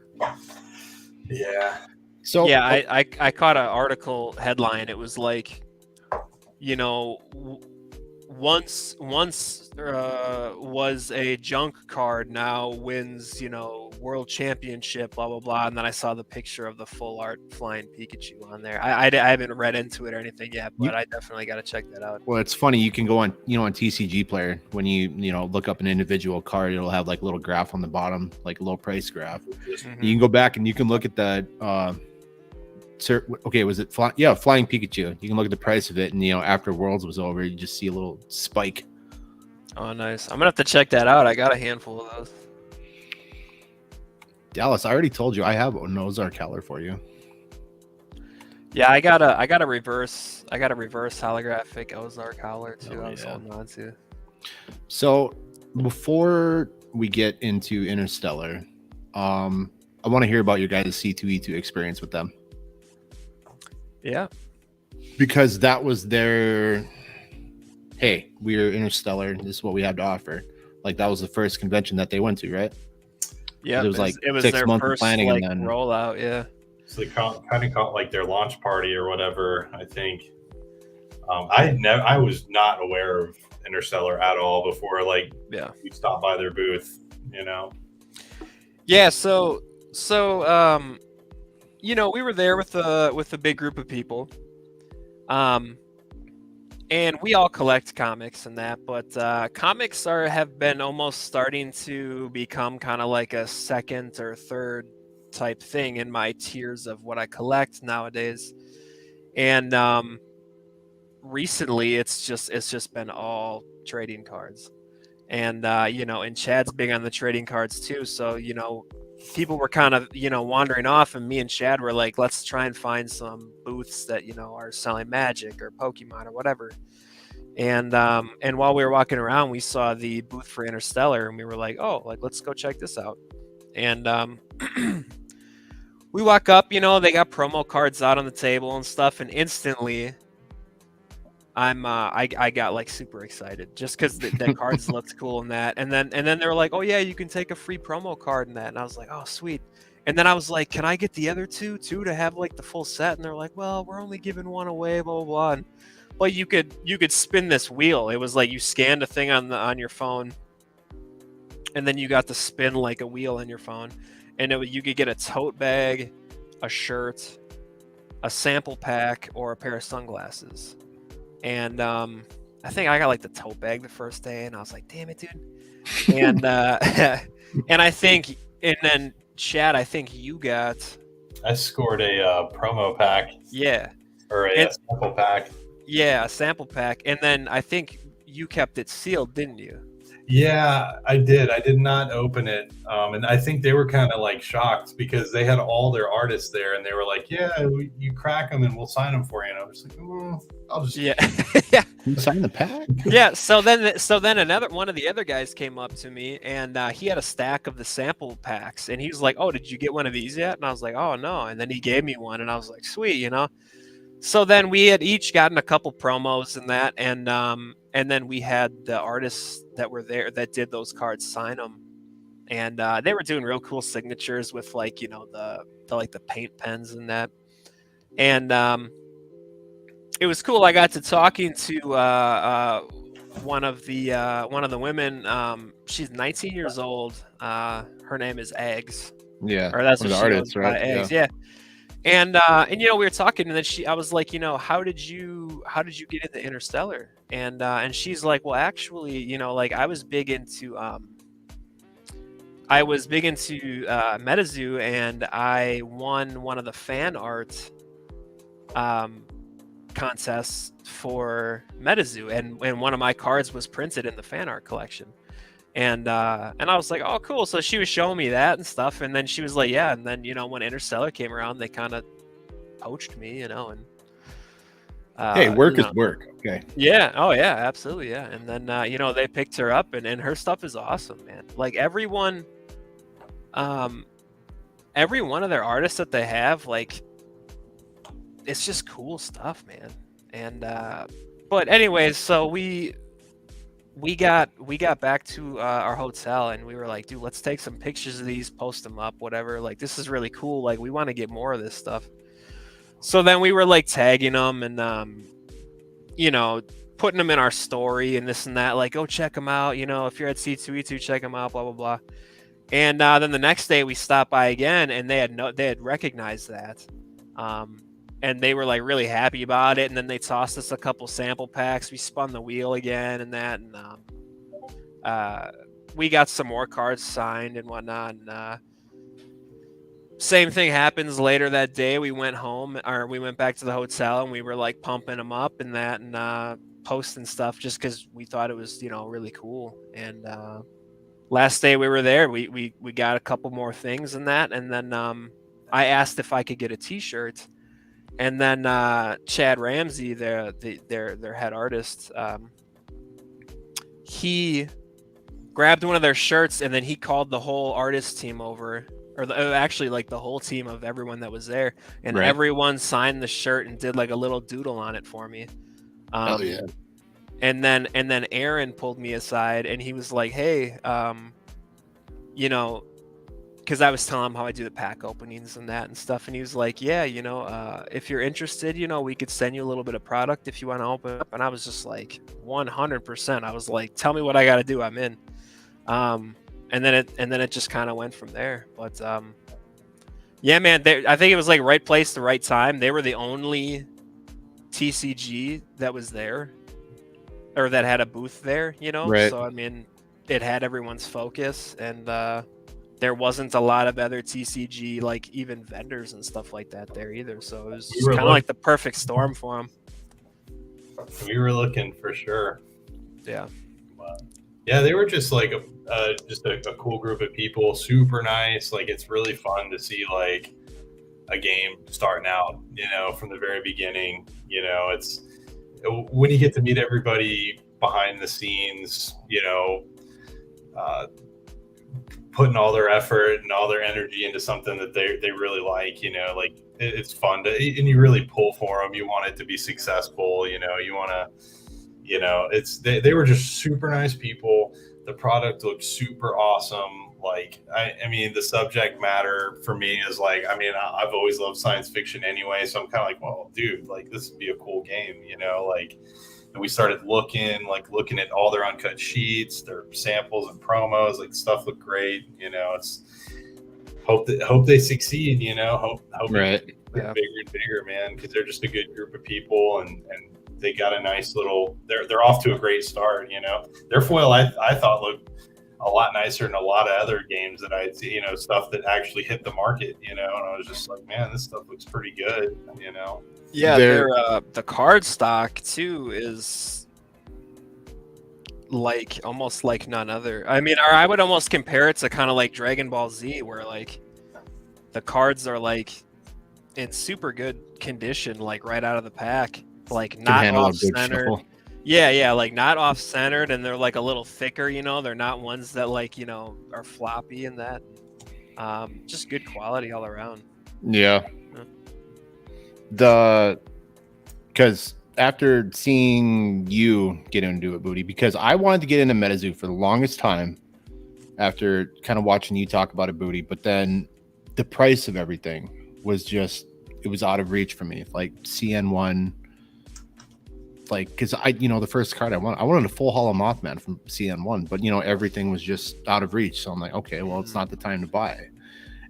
yeah. So yeah, I caught an article headline. It was like, once was a junk card, now wins, world championship, blah blah blah. And then I saw the picture of the full art flying Pikachu on there. I haven't read into it or anything yet, but I definitely got to check that out. Well, it's funny, you can go on on TCG Player, when you look up an individual card, it'll have like a little graph on the bottom, like a low price graph. Mm-hmm. You can go back and you can look at the was it flying Pikachu? You can look at the price of it, and after Worlds was over, you just see a little spike. Oh, nice. I'm gonna have to check that out. I got a handful of those. Dallas, I already told you I have an Ozark Howler for you. Yeah, I got a reverse holographic Ozark Howler too. I was holding on to. So before we get into Interstellar, I want to hear about your guys' C2E2 experience with them. Yeah, because that was their, hey, we're Interstellar, this is what we have to offer. Like, that was the first convention that they went to, right? Yeah, it was like it was 6 their months first of planning, like, and then rollout. Yeah, so they kind of caught like their launch party or whatever, I think. I was not aware of Interstellar at all before we stopped by their booth, Yeah, so we were there with a big group of people, and we all collect comics and that, but comics have been almost starting to become kind of like a second or third type thing in my tiers of what I collect nowadays. And recently, it's just been all trading cards, and and Chad's big on the trading cards too. So people were kind of, wandering off, and me and Chad were like, let's try and find some booths that, are selling Magic or Pokemon or whatever. And while we were walking around, we saw the booth for Interstellar, and we were like, oh, let's go check this out. And we walk up, they got promo cards out on the table and stuff, and instantly I got like super excited just because the cards looked cool and that, and then they were like, oh yeah, you can take a free promo card and that, and I was like, oh sweet. And then I was like, can I get the other two too to have like the full set? And they're like, well, we're only giving one away, blah blah blah. And, but you could spin this wheel. It was like you scanned a thing on your phone, and then you got to spin like a wheel on your phone, and you could get a tote bag, a shirt, a sample pack, or a pair of sunglasses. And I think I got like the tote bag the first day, and I was like, damn it, dude. And and then Chad, I think you got. I scored a promo pack. Yeah. Or a sample pack. Yeah, a sample pack. And then I think you kept it sealed, didn't you? Yeah, I did. I did not open it. And I think they were kind of like shocked because they had all their artists there, and they were like, yeah, you crack them and we'll sign them for you. And I was like, well, I'll just. Yeah. You sign the pack? Yeah. So then another one of the other guys came up to me, and he had a stack of the sample packs, and he was like, oh, did you get one of these yet? And I was like, oh, no. And then he gave me one, and I was like, sweet, So then we had each gotten a couple promos and that, and then we had the artists that were there that did those cards sign them, and they were doing real cool signatures with like, you know, the paint pens and that. And it was cool. I got to talking to one of the women. She's 19 years old. Her name is Eggs. Yeah, or that's one what of she the goes artists, by, right? Eggs. Yeah. And you know, we were talking, and then I was like, you know, how did you get into Interstellar? And she's like, well, actually, you know, like I was big into MetaZoo, and I won one of the fan art contests for MetaZoo, and one of my cards was printed in the fan art collection. And I was like, oh, cool. So she was showing me that and stuff, and then she was like, yeah. And then, you know, when Interstellar came around, they kind of poached me, you know, and hey, work is work. Okay. Yeah. Oh yeah, absolutely. Yeah. And then you know, they picked her up, and her stuff is awesome, man. Like every one of their artists that they have, like, it's just cool stuff, man. And but anyways, so we got back to our hotel, and we were like, dude, let's take some pictures of these, post them up, whatever. Like, this is really cool. Like, we want to get more of this stuff. So then we were like tagging them and you know, putting them in our story and this and that. Like, go check them out. You know, if you're at C2E2, check them out. Blah blah blah. And then the next day we stopped by again, and they had recognized that. And they were like really happy about it. And then they tossed us a couple sample packs. We spun the wheel again and that. And we got some more cards signed and whatnot. And same thing happens later that day. We went home, or we went back to the hotel, and we were like pumping them up and that, and posting stuff just because we thought it was, you know, really cool. And last day we were there, we got a couple more things and that. And then I asked if I could get a T-shirt. And then Chad Ramsey, their head artist, he grabbed one of their shirts, and then he called the whole artist team over, or actually like the whole team of everyone that was there, and Right. everyone signed the shirt and did like a little doodle on it for me. Hell yeah. And then Aaron pulled me aside, and he was like, hey, you know, because I was telling him how I do the pack openings and that and stuff, and he was like, yeah, you know, if you're interested, you know, we could send you a little bit of product if you want to open up. And I was just like 100%. I was like, tell me what I got to do, I'm in. And then it just kind of went from there. But yeah, man, I think it was like right place, the right time. They were the only TCG that was there, or that had a booth there, you know. Right. So I mean, it had everyone's focus, and there wasn't a lot of other TCG, like even vendors and stuff like that there either. So it was kind of like the perfect storm for them. We were looking for sure. Yeah. Yeah, they were just like just a cool group of people, super nice. Like, it's really fun to see like a game starting out, you know, from the very beginning. You know, it's when you get to meet everybody behind the scenes, you know, putting all their effort and all their energy into something that they really like, you know, like it's fun to, and you really pull for them. You want it to be successful, you know, you want to, you know, they were just super nice people. The product looked super awesome. Like, I mean, the subject matter for me is like, I mean, I've always loved science fiction anyway. So I'm kind of like, well, dude, like this would be a cool game, you know, like, and we started looking at all their uncut sheets, their samples and promos, like stuff looked great. You know, it's hope they succeed, you know, hope right. Bigger and bigger, man, because they're just a good group of people, and they got a nice little, they're off to a great start, you know. Their foil I thought looked a lot nicer than a lot of other games that I'd see, you know, stuff that actually hit the market, you know, and I was just like, man, this stuff looks pretty good, you know. Yeah, the card stock too is like almost like none other. I mean, or I would almost compare it to kind of like Dragon Ball Z, where like the cards are like in super good condition, like right out of the pack, like not off-centered. Yeah, like not off-centered, and they're like a little thicker, you know. They're not ones that like, you know, are floppy and that. Just good quality all around. Yeah. Because after seeing you get into it, Booty, because I wanted to get into MetaZoo for the longest time, after kind of watching you talk about it, Booty. But then the price of everything was just, it was out of reach for me. Like CN1, like, because the first card I wanted a full Hollow Mothman from CN1, but everything was just out of reach. So I'm like, okay, well, it's not the time to buy.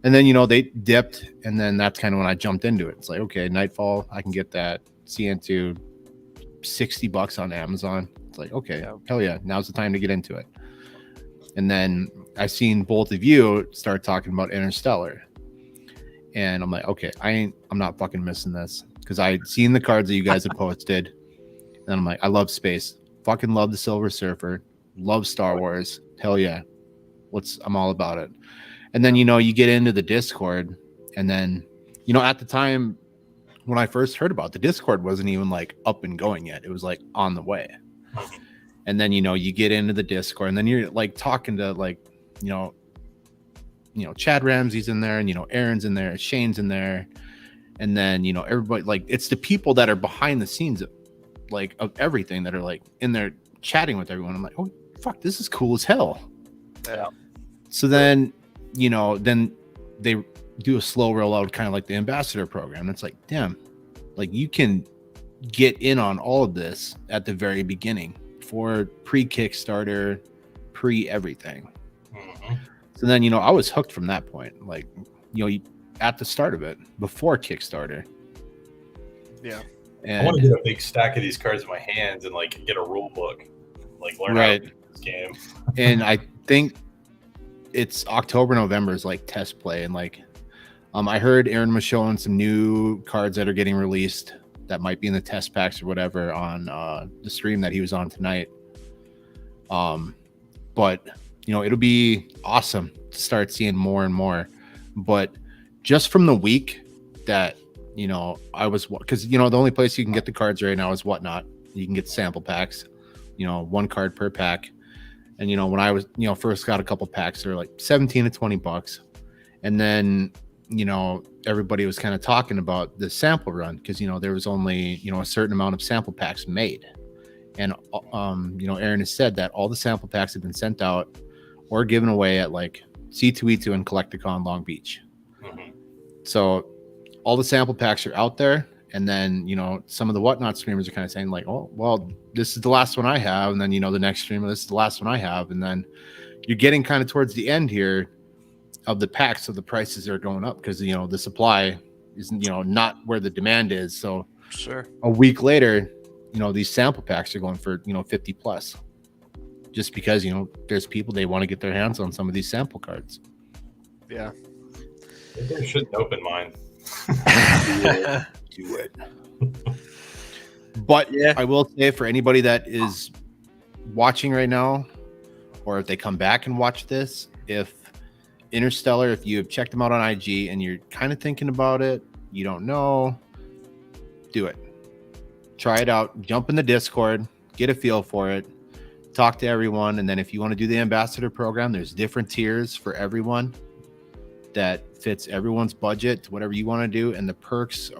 And then they dipped, and then that's kind of when I jumped into it. It's like, okay, Nightfall, I can get that CN2 $60 on Amazon. It's like, okay, hell yeah, now's the time to get into it. And then I seen both of you start talking about Interstellar, and I'm like, okay, I'm not fucking missing this, because I had seen the cards that you guys had posted, and I'm like, I love space, fucking love the Silver Surfer, love Star Wars, hell yeah, I'm all about it. And then you get into the Discord, and then at the time when I first heard about it, the Discord wasn't even like up and going yet. It was like on the way. And then you get into the Discord, and then you're like talking to like Chad Ramsey's in there, and Aaron's in there, Shane's in there, and then everybody, like, it's the people that are behind the scenes of everything that are like in there chatting with everyone. I'm like, oh fuck, this is cool as hell. Yeah. So then then they do a slow rollout, kind of like the ambassador program. And it's like, damn, like you can get in on all of this at the very beginning, for pre-Kickstarter, pre-everything. Mm-hmm. So then, I was hooked from that point. Like, at the start of it, before Kickstarter. Yeah. And I want to get a big stack of these cards in my hands and like get a rule book, like learn how to play this game. And I think it's October, November is like test play, and like I heard Aaron was showing some new cards that are getting released that might be in the test packs or whatever on the stream that he was on tonight. But it'll be awesome to start seeing more and more. But just from the week that I was, because the only place you can get the cards right now is Whatnot. You can get sample packs, one card per pack. And when I was first got a couple packs, they're like $17 to $20. And then everybody was kind of talking about the sample run, because there was only a certain amount of sample packs made. And Aaron has said that all the sample packs have been sent out or given away at like C2E2 and Collecticon Long Beach. Mm-hmm. So all the sample packs are out there. And then, some of the Whatnot streamers are kind of saying like, oh, well, this is the last one I have. And then, the next streamer, this is the last one I have. And then you're getting kind of towards the end here of the packs. So the prices are going up because, the supply is, not where the demand is. So sure, a week later, these sample packs are going for, 50 plus, just because, there's people, they want to get their hands on some of these sample cards. Yeah. Maybe I shouldn't open mine. Do it. But yeah, I will say, for anybody that is watching right now, or if they come back and watch this, if Interstellar, if you have checked them out on IG and you're kind of thinking about it, you don't know, do it. Try it out. Jump in the Discord, get a feel for it, talk to everyone. And then if you want to do the ambassador program, there's different tiers for everyone that fits everyone's budget to whatever you want to do, and the perks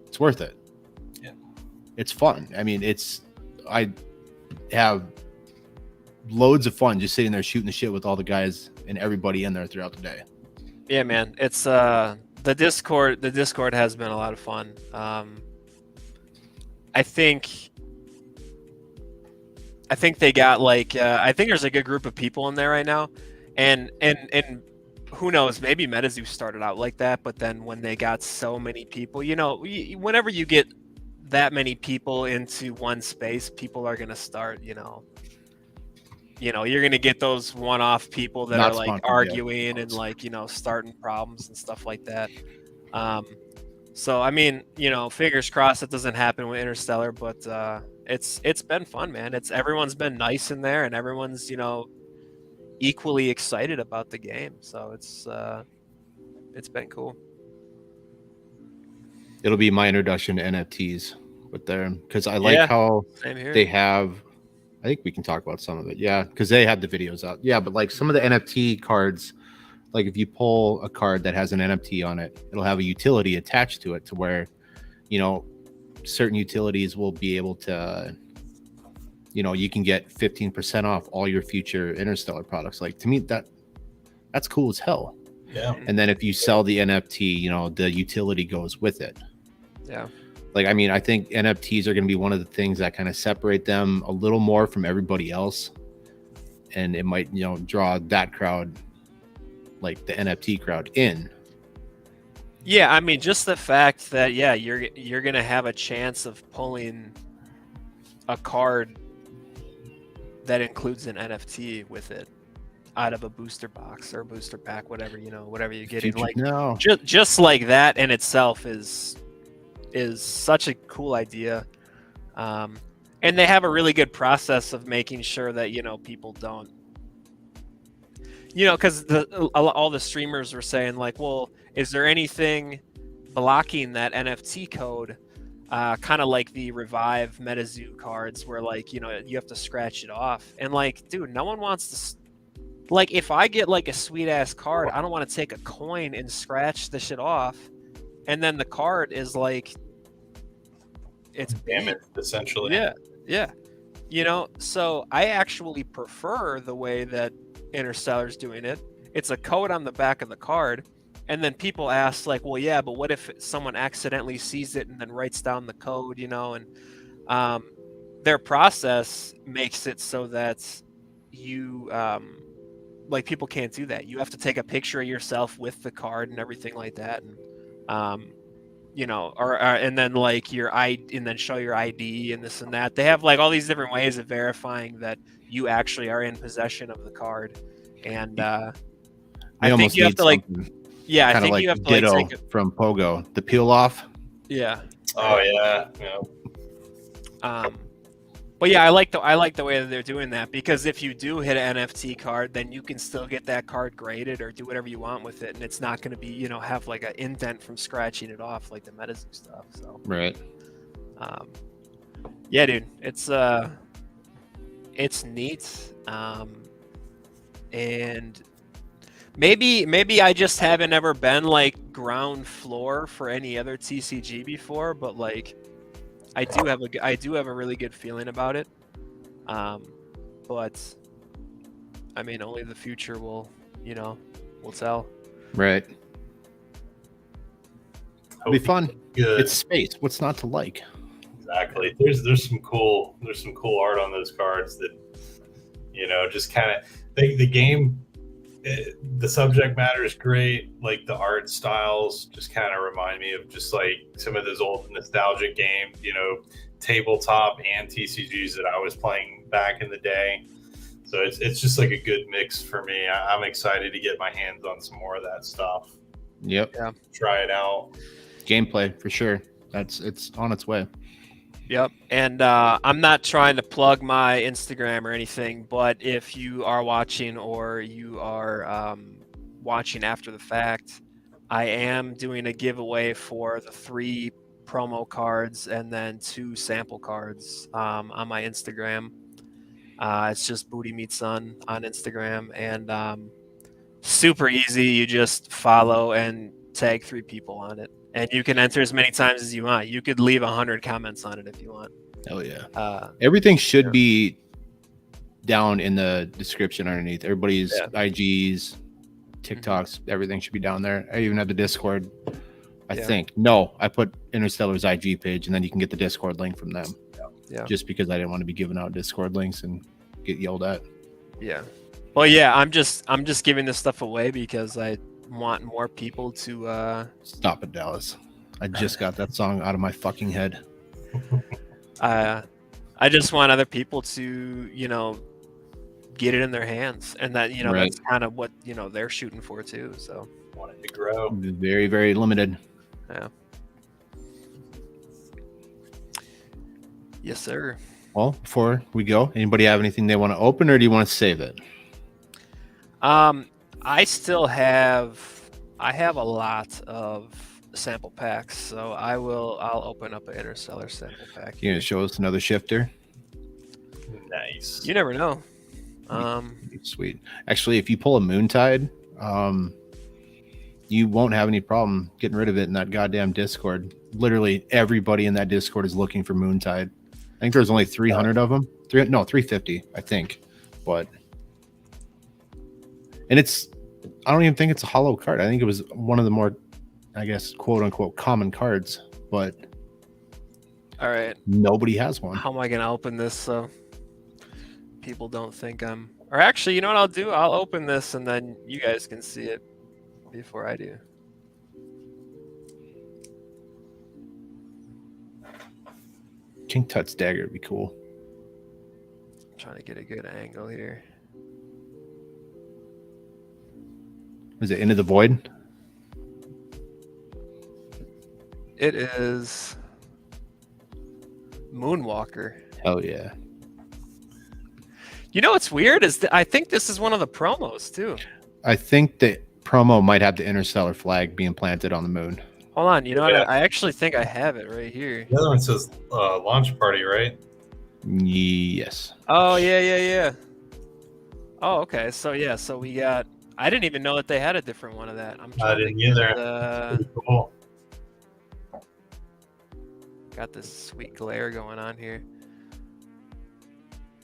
it's worth it. Yeah, it's fun. I mean, I have loads of fun just sitting there shooting the shit with all the guys and everybody in there throughout the day. Yeah, man, it's the Discord has been a lot of fun. I think they got like I think there's a good group of people in there right now, and who knows, maybe MetaZoo started out like that, but then when they got so many people, whenever you get that many people into one space, people are going to start, you're going to get those one-off people that are like arguing and like, starting problems and stuff like that. So, I mean, fingers crossed it doesn't happen with Interstellar, but it's been fun, man. Everyone's been nice in there, and everyone's, equally excited about the game, so it's been cool. It'll be my introduction to NFTs with them, because I like how they have, I think we can talk about some of it, because they have the videos out, but like some of the NFT cards, like if you pull a card that has an NFT on it, it'll have a utility attached to it, to where certain utilities will be able to you can get 15% off all your future Interstellar products. Like, to me, that's cool as hell. Yeah. And then if you sell the NFT, the utility goes with it. Yeah. Like, I mean, I think NFTs are going to be one of the things that kind of separate them a little more from everybody else. And it might, draw that crowd, like the NFT crowd, in. Yeah, I mean, just the fact that, you're going to have a chance of pulling a card that includes an NFT with it out of a booster box or a booster pack, whatever you're getting. Like, no. just like that in itself is such a cool idea. And they have a really good process of making sure that, people don't, because all the streamers were saying, like, well, is there anything blocking that NFT code? Kind of like the Revive MetaZoo cards where, like, you have to scratch it off. And, like, dude, no one wants to, like, if I get, like, a sweet ass card, I don't want to take a coin and scratch the shit off. And then the card is like, it's damaged, essentially. Yeah. So I actually prefer the way that Interstellar's doing it. It's a code on the back of the card, and then people ask, like, well, yeah, but what if someone accidentally sees it and then writes down the code, and their process makes it so that you like, people can't do that. You have to take a picture of yourself with the card and everything like that, and and then, like, your ID, and then show your ID and this and that. They have, like, all these different ways of verifying that you actually are in possession of the card. And I think you have to, like, I think you have to, like, take it from Pogo, the peel off. Yeah. Oh yeah. But yeah, I like the way that they're doing that, because if you do hit an NFT card, then you can still get that card graded or do whatever you want with it, and it's not going to be, have like an indent from scratching it off like the MetaZoo stuff. So right. Yeah, dude, it's neat. And maybe I just haven't ever been, like, ground floor for any other TCG before, but, like, I do have a really good feeling about it. But I mean, only the future will tell. Right. It'll be fun. Good. It's space. What's not to like? Exactly. There's some cool art on those cards that, just kind of, the game, the subject matter is great. Like, the art styles just kind of remind me of just, like, some of those old nostalgic games, tabletop and TCGs that I was playing back in the day. So it's just like a good mix for me. I'm excited to get my hands on some more of that stuff. Yep. Yeah. Try it out. Gameplay for sure. It's on its way. Yep. And I'm not trying to plug my Instagram or anything, but if you are watching, or you are watching after the fact, I am doing a giveaway for the 3 promo cards and then 2 sample cards on my Instagram. It's just Bootymeatson on Instagram, and super easy. You just follow and tag 3 people on it, and you can enter as many times as you want. You could leave 100 comments on it if you want. Hell yeah. Everything should be down in the description underneath. Everybody's IGs, TikToks, everything should be down there. I even have the Discord. I think. No, I put Interstellar's IG page, and then you can get the Discord link from them. Yeah. Just because I didn't want to be giving out Discord links and get yelled at. Yeah. Well, yeah, I'm just giving this stuff away because I want more people to Stop it, Dallas. I just got that song out of my fucking head. I just want other people to, get it in their hands, and that, Right. that's kind of what, they're shooting for too. So Want it to grow. Very, very limited. yeah. Yes, sir. Well, before we go, anybody have anything they want to open, or do you want to save it? I still have a lot of sample packs, so I'll open up an Interstellar sample pack. You gonna show us another shifter? Nice. You never know. Sweet. Actually, if you pull a Moontide, you won't have any problem getting rid of it in that goddamn Discord. Literally everybody in that Discord is looking for Moontide. think there's only 300 of them. 350, I think. But and I don't even think it's a hollow card. I think it was one of the more, I guess, quote unquote common cards. But all right, nobody has one. How am I gonna open this so people don't think I'm? Or actually, you know what I'll do? I'll open this and then you guys can see it before I do. King Tut's dagger would be cool. I'm trying to get a good angle here. Is it Into the Void? It is Moonwalker. Hell yeah. You know what's weird is that I think this is one of the promos too. I think the promo might have the interstellar flag being planted on the moon. Hold on, you know what? I actually think I have it right here. The other one says launch party, right? Yes. Oh yeah. Oh okay, so we got. I didn't even know that they had a different one of that. I didn't either. Pretty cool. Got this sweet glare going on here.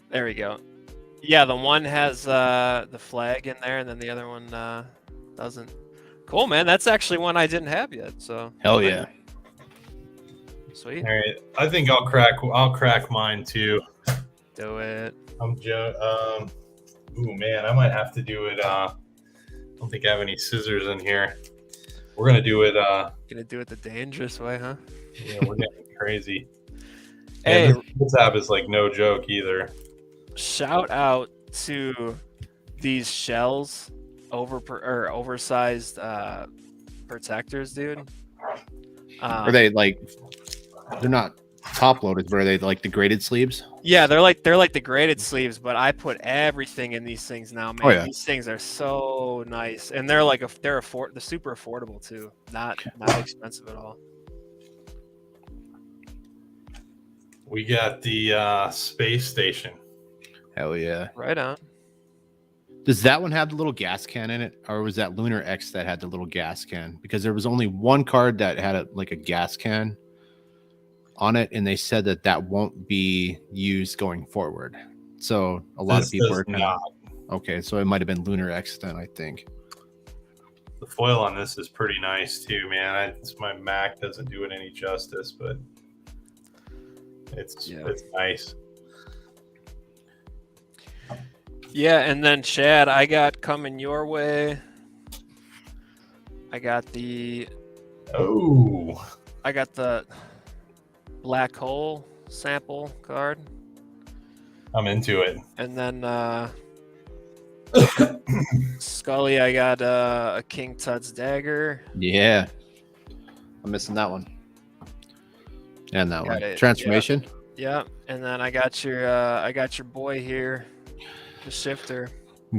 There we go. Yeah, the one has the flag in there, and then the other one doesn't. Cool, man. That's actually one I didn't have yet. So hell yeah. Sweet. All right, I think I'll crack mine too. Do it. Ooh man, I might have to do it. I don't think I have any scissors in here. We're gonna do it. Gonna do it the dangerous way, huh? Yeah, we're getting crazy. Hey, this app is like no joke either. Shout out to these shells, oversized protectors, dude. Are they like? They're not top loaded, but are they like the graded sleeves? Yeah, they're like the graded sleeves, but I put everything in these things now, man. Oh, yeah. These things are so nice, and they're like they're super affordable too. Not expensive at all. We got the space station. Hell yeah. Right on. Does that one have the little gas can in it, or was that Lunar X that had the little gas can? Because there was only one card that had like a gas can on it, and they said that won't be used going forward. So a lot of people are kind of okay. So it might have been Lunar X then, I think. The foil on this is pretty nice too, man. My Mac doesn't do it any justice, but it's nice. Yeah, and then Chad, I got coming your way. I got the black hole sample card. I'm into it. And then Scully, I got a King Tut's dagger. Yeah, I'm missing that one. And that one. Transformation. Yeah, and then I got your boy here, the shifter.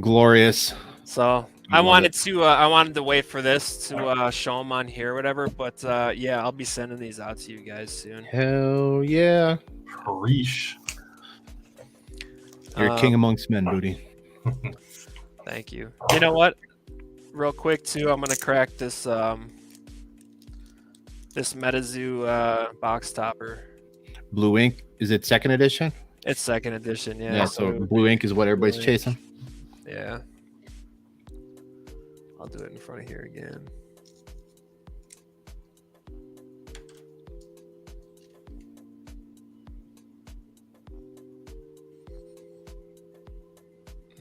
Glorious. So I wanted to wait for this to show them on here or whatever, but yeah, I'll be sending these out to you guys soon. Hell yeah. Preach. You're a king amongst men, Booty. Thank you. You know what? Real quick too, I'm gonna crack this this MetaZoo box topper. Blue Ink. Is it second edition? It's second edition, yeah. Yeah, so Blue Ink is what everybody's chasing. Yeah. I'll do it in front of here again.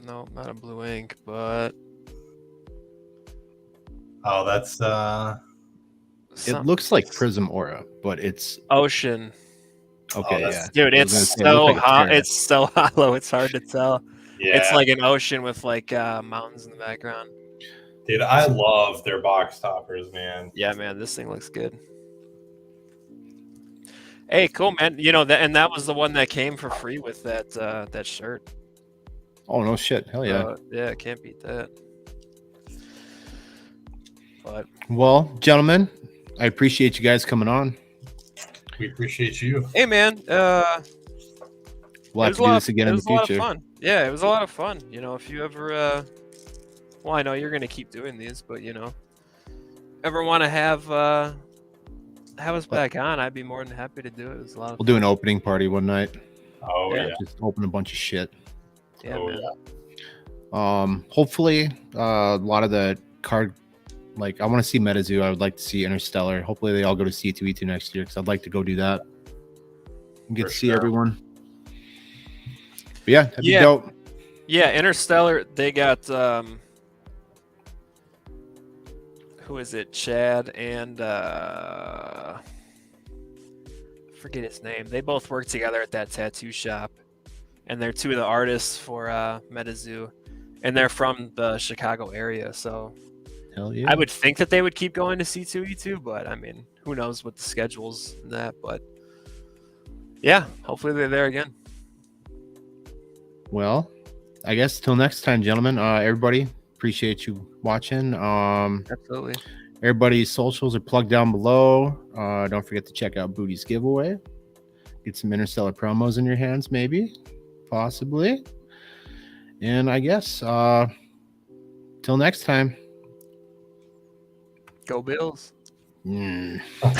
No, not a Blue Ink, but oh, that's it looks like Prism Aura, but it's Ocean. Okay, yeah. Dude, it's so hot. It's so hollow. It's hard to tell. Yeah. It's like an ocean with like mountains in the background. Dude, I love their box toppers, man. Yeah, man, this thing looks good. Hey, cool, man. You know that, and that was the one that came for free with that shirt. Oh no shit! Hell yeah! Yeah, can't beat that. But well, gentlemen, I appreciate you guys coming on. We appreciate you. Hey, man. We'll have to do this again in the future. It was a lot of fun. Yeah, it was a lot of fun. You know, if you ever, well, I know you're gonna keep doing these, but you know, ever want to have us back on, I'd be more than happy to do it. It was a lot of fun. We'll do an opening party one night. Oh yeah. Just open a bunch of shit. Yeah, Oh, man. yeah. Hopefully, a lot of the card, like I want to see MetaZoo. I would like to see Interstellar. Hopefully, they all go to C2E2 next year because I'd like to go do that and get For to see sure. everyone. But yeah, that'd be dope. Yeah, Interstellar. They got who is it? Chad and forget his name. They both work together at that tattoo shop, and they're two of the artists for MetaZoo, and they're from the Chicago area. So Hell yeah. I would think that they would keep going to C2E2, but I mean, who knows what the schedule's and that. But yeah, hopefully they're there again. Well, I guess till next time, gentlemen. Everybody, appreciate you watching. Absolutely. Everybody's socials are plugged down below. Don't forget to check out Booty's giveaway. Get some Interstellar promos in your hands, maybe, possibly. And I guess till next time. Go Bills.